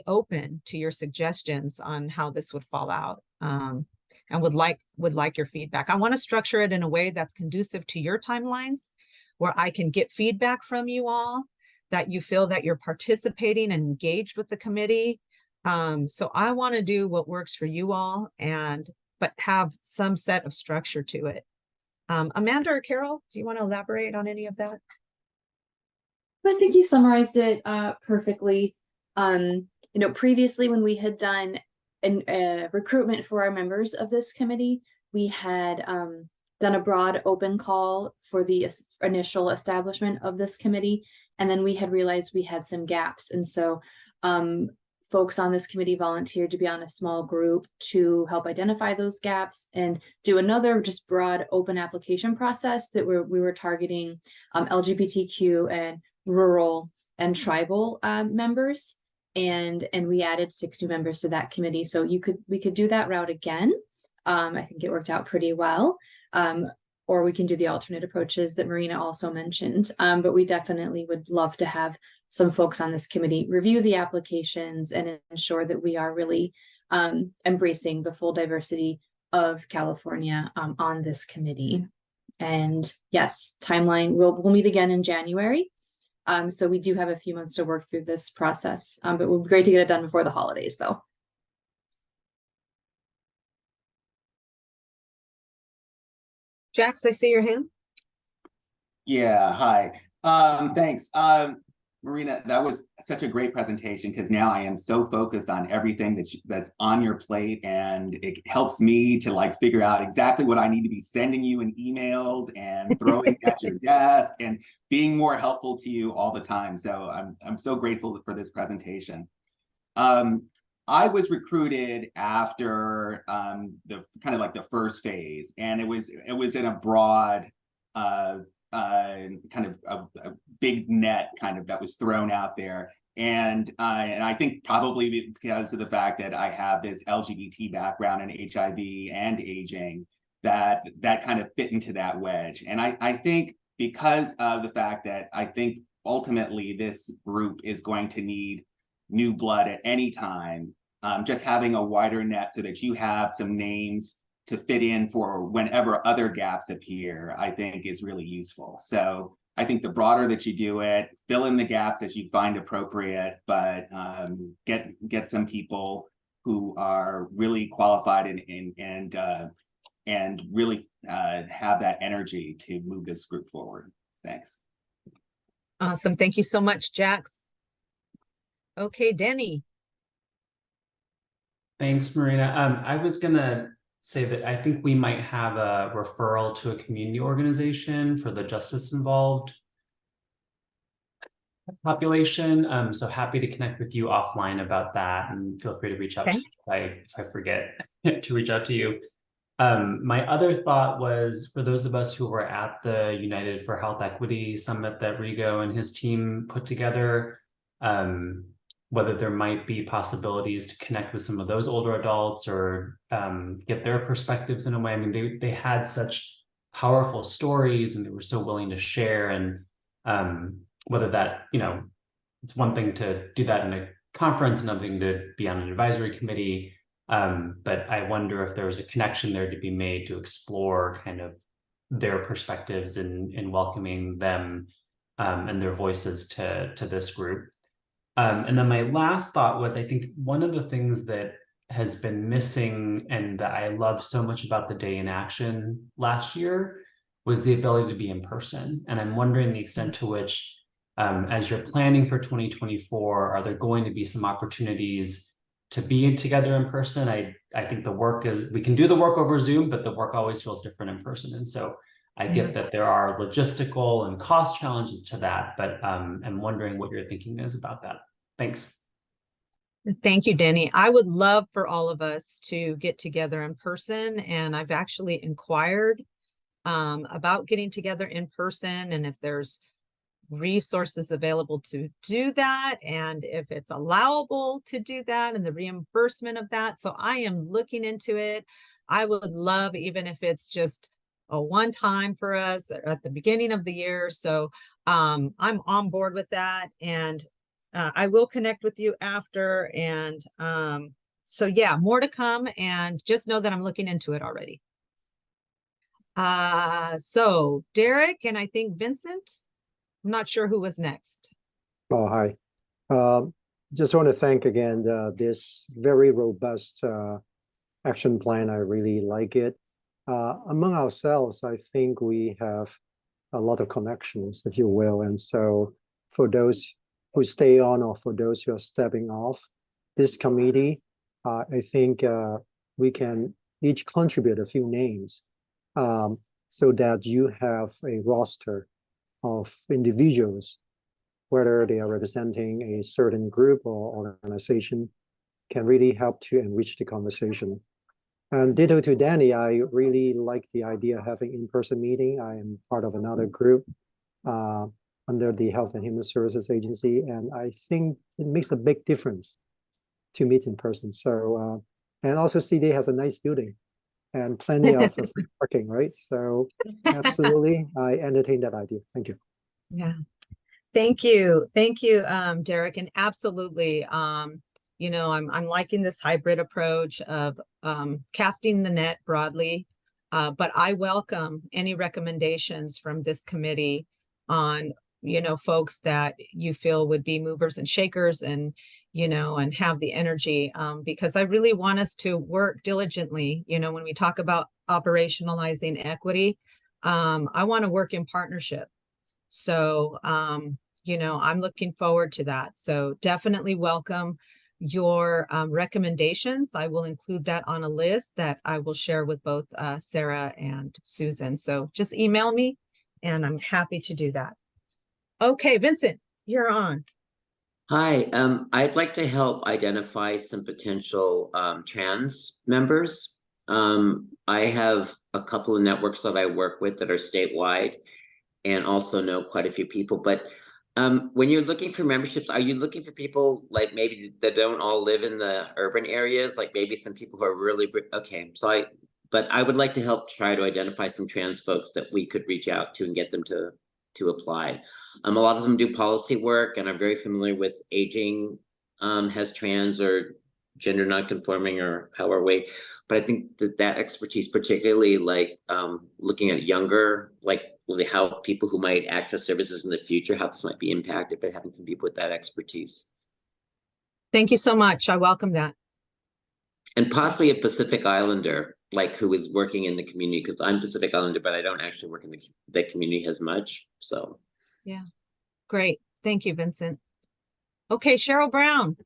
open to your suggestions on how this would fall out, and would like your feedback. I want to structure it in a way that's conducive to your timelines, where I can get feedback from you all, that you feel that you're participating and engaged with the committee. So I want to do what works for you all, but have some set of structure to it. Amanda or Carol, do you want to elaborate on any of that? I think you summarized it perfectly. Previously when we had done recruitment for our members of this committee, we had done a broad open call for the initial establishment of this committee. And then we had realized we had some gaps. And so folks on this committee volunteered to be on a small group to help identify those gaps and do another just broad open application process that we were targeting LGBTQ and rural and tribal members. And we added 6 new members to that committee. So we could do that route again. I think it worked out pretty well. Or we can do the alternate approaches that Marina also mentioned. But we definitely would love to have some folks on this committee review the applications and ensure that we are really embracing the full diversity of California on this committee. And yes, timeline, we'll meet again in January. So we do have a few months to work through this process, but it would be great to get it done before the holidays though. Jax, I see your hand. Yeah, hi. Thanks. Marina, that was such a great presentation, because now I am so focused on everything that's on your plate, and it helps me to figure out exactly what I need to be sending you in emails and throwing at your desk and being more helpful to you all the time. So I'm so grateful for this presentation. I was recruited after the kind of the first phase, and it was in a broad kind of a big net that was thrown out there. And I think probably because of the fact that I have this LGBT background in HIV and aging, that kind of fit into that wedge. And I think because of the fact that I think ultimately this group is going to need new blood at any time, just having a wider net so that you have some names to fit in for whenever other gaps appear, I think is really useful. So I think the broader that you do it, fill in the gaps as you find appropriate, but get some people who are really qualified and really have that energy to move this group forward. Thanks. Awesome. Thank you so much, Jax. Okay, Denny. Thanks, Marina. I was gonna say that I think we might have a referral to a community organization for the justice involved population. So happy to connect with you offline about that, and feel free to reach out to me if I forget to reach out to you. My other thought was for those of us who were at the United for Health Equity Summit that Rigo and his team put together, whether there might be possibilities to connect with some of those older adults or get their perspectives in a way. I mean, they had such powerful stories and they were so willing to share, and whether that, it's one thing to do that in a conference, another thing to be on an advisory committee. But I wonder if there's a connection there to be made to explore kind of their perspectives in welcoming them and their voices to this group. And then my last thought was, I think one of the things that has been missing and that I love so much about the Day in Action last year was the ability to be in person. And I'm wondering the extent to which, as you're planning for 2024, are there going to be some opportunities to be together in person? I think the work is, we can do the work over Zoom, but the work always feels different in person. And so I get that there are logistical and cost challenges to that, but I'm wondering what your thinking is about that. Thanks. Thank you, Denny. I would love for all of us to get together in person, and I've actually inquired about getting together in person and if there's resources available to do that and if it's allowable to do that and the reimbursement of that. So I am looking into it. I would love, even if it's just a one time for us at the beginning of the year. So I'm on board with that, and I will connect with you after. And so yeah, more to come, and just know that I'm looking into it already. So Derek and I think Vincent. I'm not sure who was next. Oh, hi. Just want to thank again this very robust action plan. I really like it. Among ourselves, I think we have a lot of connections, if you will. And so for those who stay on or for those who are stepping off this committee, I think we can each contribute a few names so that you have a roster of individuals, whether they are representing a certain group or organization, can really help to enrich the conversation. And ditto to Danny, I really like the idea of having in-person meeting. I am part of another group under the Health and Human Services Agency, and I think it makes a big difference to meet in person. So, and also CDA has a nice building and plenty of free parking, right? So absolutely, I entertain that idea. Thank you. Yeah, thank you, Derek, and absolutely. I'm liking this hybrid approach of casting the net broadly, but I welcome any recommendations from this committee on folks that you feel would be movers and shakers and and have the energy, because I really want us to work diligently. When we talk about operationalizing equity, I want to work in partnership. So, I'm looking forward to that. So definitely welcome your recommendations. I will include that on a list that I will share with both Sarah and Susan. So just email me and I'm happy to do that. Okay, Vincent, you're on. Hi, I'd like to help identify some potential trans members. I have a couple of networks that I work with that are statewide and also know quite a few people. But when you're looking for memberships, are you looking for people like maybe that don't all live in the urban areas? Like maybe some people who are really, okay. But I would like to help try to identify some trans folks that we could reach out to and get them to apply. A lot of them do policy work and are very familiar with aging, has trans or gender nonconforming or however way. But I think that expertise, particularly like looking at younger, like how people who might access services in the future, how this might be impacted by having some people with that expertise. Thank you so much. I welcome that. And possibly a Pacific Islander, like who is working in the community, because I'm Pacific Islander, but I don't actually work in the community as much. So Yeah, great. Thank you, Vincent. Okay, Cheryl Brown.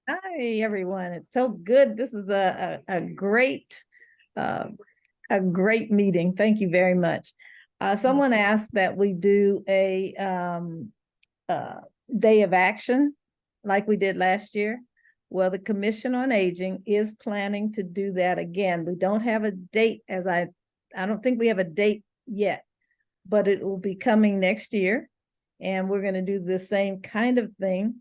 Hi, everyone. It's so good. This is a great meeting. Thank you very much. Someone asked that we do a day of action like we did last year. Well, the Commission on Aging is planning to do that again. We don't have a date I don't think we have a date yet, but it will be coming next year. And we're going to do the same kind of thing,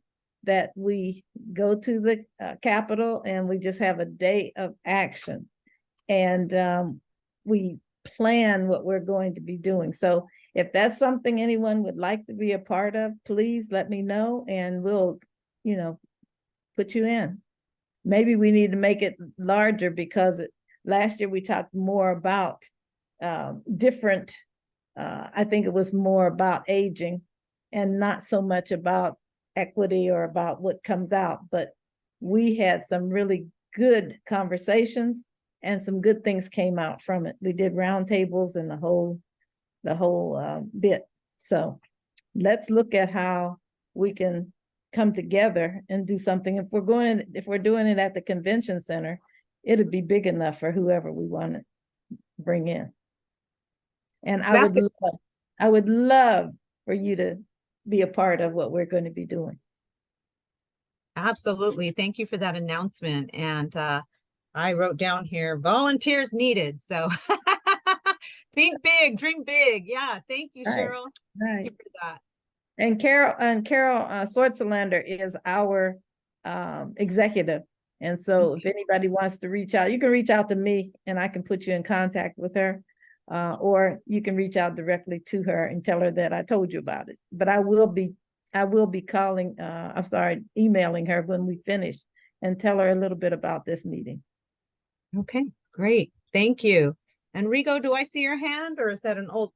that we go to the Capitol and we just have a day of action. And we plan what we're going to be doing. So if that's something anyone would like to be a part of, please let me know and we'll, put you in. Maybe we need to make it larger because last year we talked more about different, I think it was more about aging and not so much about equity or about what comes out, but we had some really good conversations and some good things came out from it. We did roundtables and the whole bit. So let's look at how we can come together and do something. If we're doing it at the convention center, it'd be big enough for whoever we want to bring in. And I would love for you to be a part of what we're going to be doing. Absolutely. Thank you for that announcement. And I wrote down here, volunteers needed. So think big, dream big. Yeah. Thank you, Cheryl. Thank you for that. And Carol Swartzlander is our executive. And so if anybody wants to reach out, you can reach out to me and I can put you in contact with her. Or you can reach out directly to her and tell her that I told you about it. But I will be emailing her when we finish and tell her a little bit about this meeting. Okay, great. Thank you. And Rigo, do I see your hand or is that an old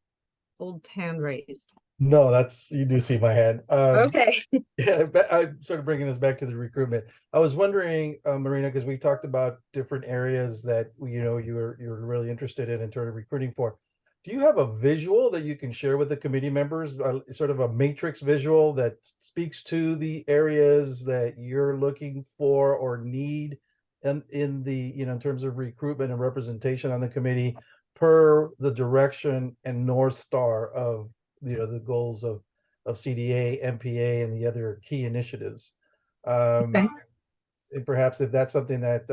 hand raised? No, you do see my hand. Okay. Yeah, I'm sort of bringing this back to the recruitment. I was wondering, Marina, because we talked about different areas that you're really interested in terms of recruiting for. Do you have a visual that you can share with the committee members, sort of a matrix visual that speaks to the areas that you're looking for or need in the in terms of recruitment and representation on the committee per the direction and North Star of the goals of CDA, MPA, and the other key initiatives. Okay. And perhaps if that's something that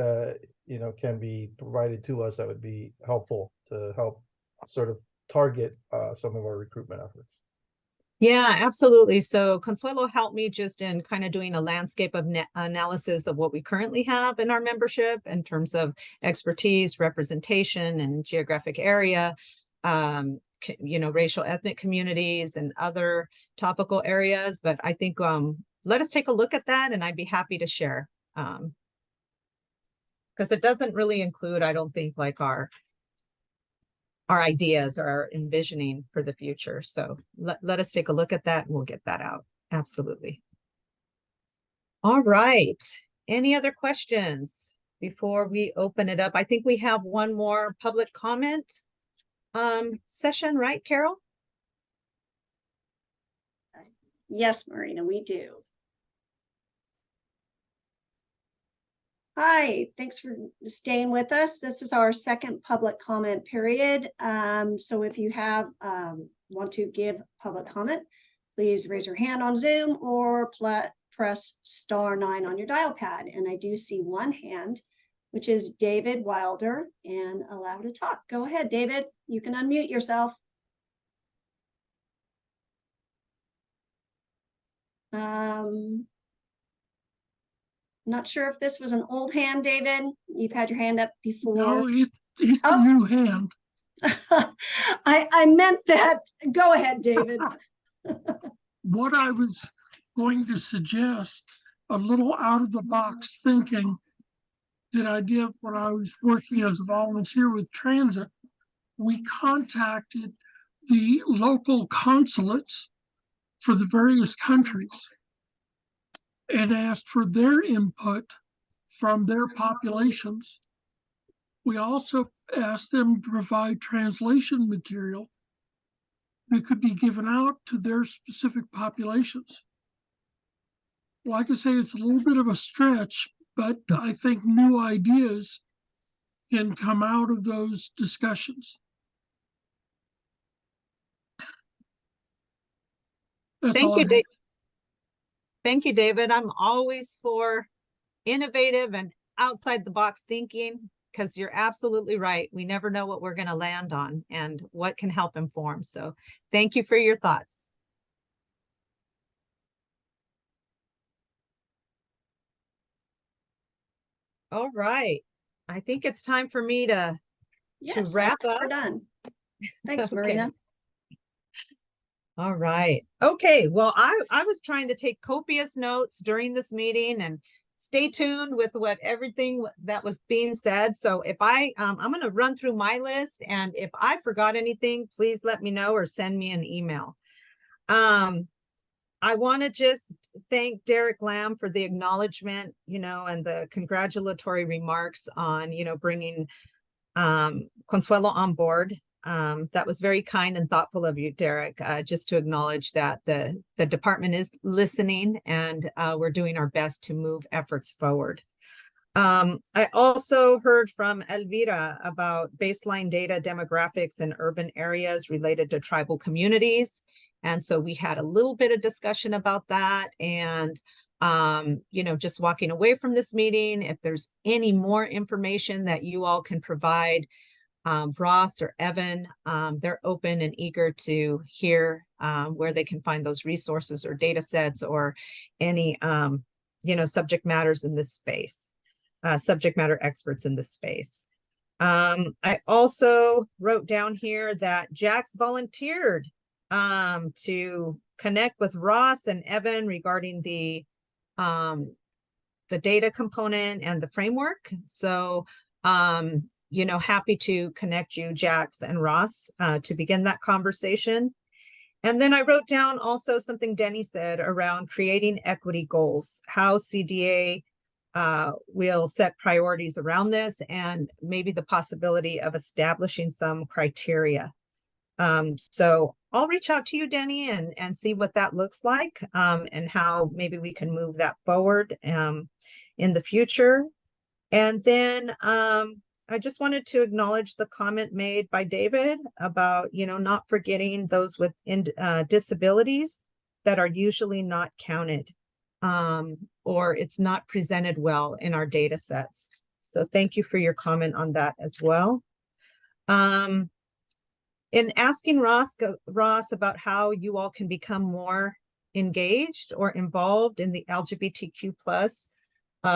can be provided to us, that would be helpful to help sort of target some of our recruitment efforts. Yeah, absolutely. So Consuelo helped me just in kind of doing a landscape of analysis of what we currently have in our membership in terms of expertise, representation, and geographic area. Racial ethnic communities and other topical areas. But I think let us take a look at that and I'd be happy to share. Because it doesn't really include, I don't think, like our ideas or our envisioning for the future. So let us take a look at that and we'll get that out. Absolutely. All right. Any other questions before we open it up? I think we have one more public comment session, right, Carol? Yes, Marina, we do. Hi, thanks for staying with us. This is our second public comment period. So if you want to give public comment, please raise your hand on Zoom or press *9 on your dial pad. And I do see one hand, which is David Wilder, and allow to talk. Go ahead, David. You can unmute yourself. Not sure if this was an old hand, David. You've had your hand up before. No, it's a new hand. I meant that. Go ahead, David. What I was going to suggest, a little out of the box thinking, that I did when I was working as a volunteer with transit. We contacted the local consulates for the various countries and asked for their input from their populations We also asked them to provide translation material that could be given out to their specific populations. Like I say, it's a little bit of a stretch, but I think new ideas can come out of those discussions. That's Thank all I you, have. Dave. Thank you, David. I'm always for innovative and outside the box thinking, because you're absolutely right. We never know what we're going to land on and what can help inform. So thank you for your thoughts. All right. I think it's time for me to Yes, wrap up. we're done. Thanks, Okay. Marina. All right. Okay. Well, I was trying to take copious notes during this meeting and stay tuned with what everything that was being said. So if I'm going to run through my list, and if I forgot anything, please let me know or send me an email. I want to just thank Derek Lamb for the acknowledgement, and the congratulatory remarks on, bringing Consuelo on board. That was very kind and thoughtful of you, Derek, just to acknowledge that the department is listening, and we're doing our best to move efforts forward. I also heard from Elvira about baseline data demographics in urban areas related to tribal communities. And so we had a little bit of discussion about that. And just walking away from this meeting, if there's any more information that you all can provide, Ross or Evan, they're open and eager to hear where they can find those resources or data sets or any, subject matters in this space, subject matter experts in this space. I also wrote down here that Jax volunteered to connect with Ross and Evan regarding the data component and the framework. So, happy to connect you, Jax and Ross, to begin that conversation. And then I wrote down also something Denny said around creating equity goals, how CDA will set priorities around this, and maybe the possibility of establishing some criteria. So I'll reach out to you, Denny, and see what that looks like, and how maybe we can move that forward in the future. And then I just wanted to acknowledge the comment made by David about, not forgetting those with disabilities that are usually not counted, or it's not presented well in our data sets. So thank you for your comment on that as well. In asking Ross about how you all can become more engaged or involved in the LGBTQ plus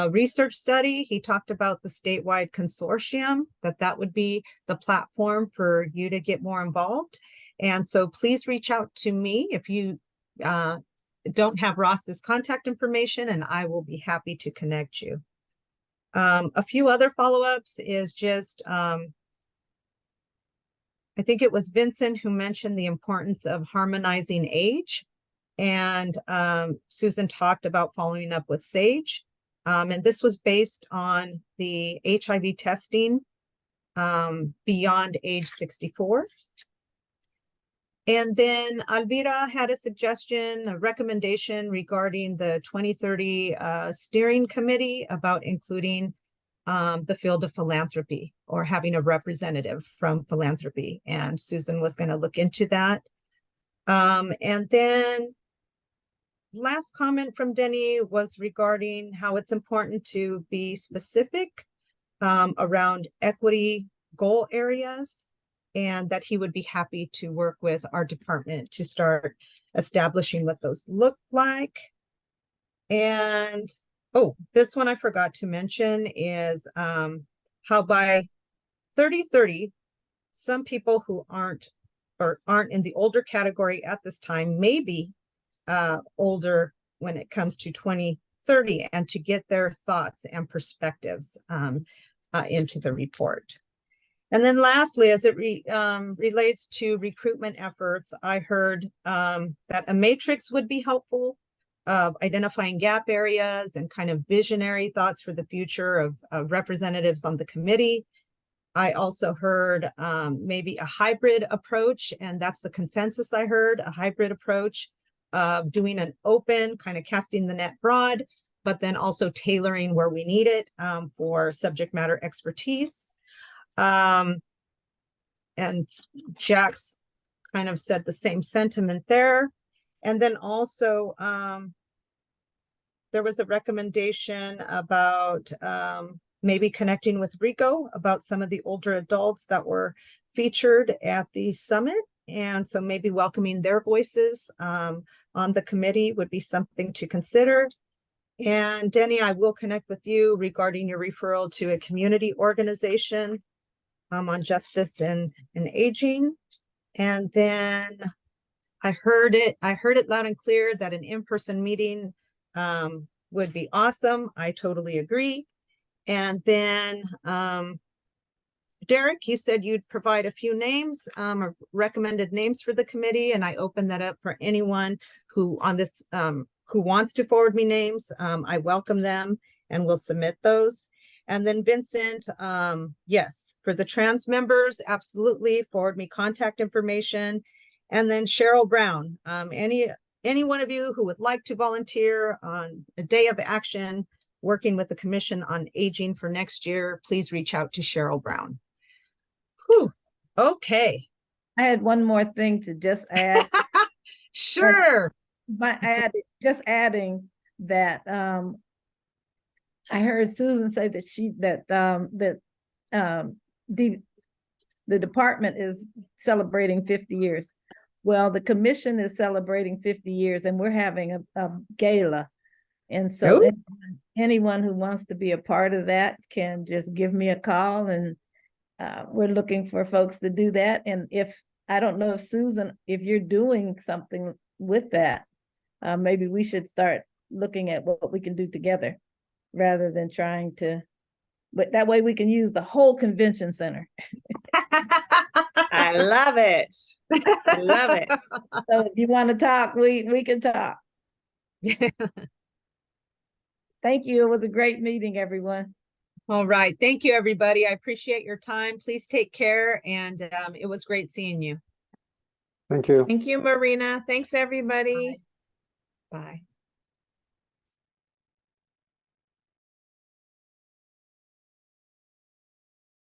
research study, he talked about the statewide consortium, that would be the platform for you to get more involved. And so please reach out to me if you don't have Ross's contact information, and I will be happy to connect you. A few other follow-ups is just, I think it was Vincent who mentioned the importance of harmonizing age, and Susan talked about following up with SAGE. And this was based on the HIV testing beyond age 64. And then Alvira had a suggestion, a recommendation regarding the 2030 steering committee about including the field of philanthropy, or having a representative from philanthropy. And Susan was going to look into that. And then last comment from Denny was regarding how it's important to be specific around equity goal areas, and that he would be happy to work with our department to start establishing what those look like. And this one I forgot to mention is how by 3030, some people who aren't in the older category at this time may be older when it comes to 2030, and to get their thoughts and perspectives into the report. And then lastly, as it relates to recruitment efforts, I heard that a matrix would be helpful of identifying gap areas and kind of visionary thoughts for the future of representatives on the committee. I also heard maybe a hybrid approach, and that's the consensus I heard, a hybrid approach of doing an open, kind of casting the net broad, but then also tailoring where we need it for subject matter expertise. And Jack's kind of said the same sentiment there. And then also there was a recommendation about maybe connecting with Rico about some of the older adults that were featured at the summit. And so maybe welcoming their voices on the committee would be something to consider. And Denny, I will connect with you regarding your referral to a community organization on justice and aging. And then I heard it loud and clear that an in-person meeting would be awesome. I totally agree. And then Derek, you said you'd provide a few names, or recommended names for the committee, and I open that up for anyone who on this who wants to forward me names. I welcome them and will submit those. And then Vincent, yes, for the trans members, absolutely forward me contact information. And then Cheryl Brown, any one of you who would like to volunteer on a day of action working with the Commission on Aging for next year, please reach out to Cheryl Brown. Whew. Okay. I had one more thing to just add. Sure. Just adding that I heard Susan say that the department is celebrating 50 years. Well, the commission is celebrating 50 years and we're having a gala. And so anyone who wants to be a part of that can just give me a call, and we're looking for folks to do that. And I don't know if Susan, if you're doing something with that, maybe we should start looking at what we can do together rather than trying to, but that way we can use the whole convention center. I love it. I love it. So if you want to talk, we can talk. Thank you. It was a great meeting, everyone. All right. Thank you, everybody. I appreciate your time. Please take care. And it was great seeing you. Thank you. Thank you, Marina. Thanks, everybody. Bye. Bye.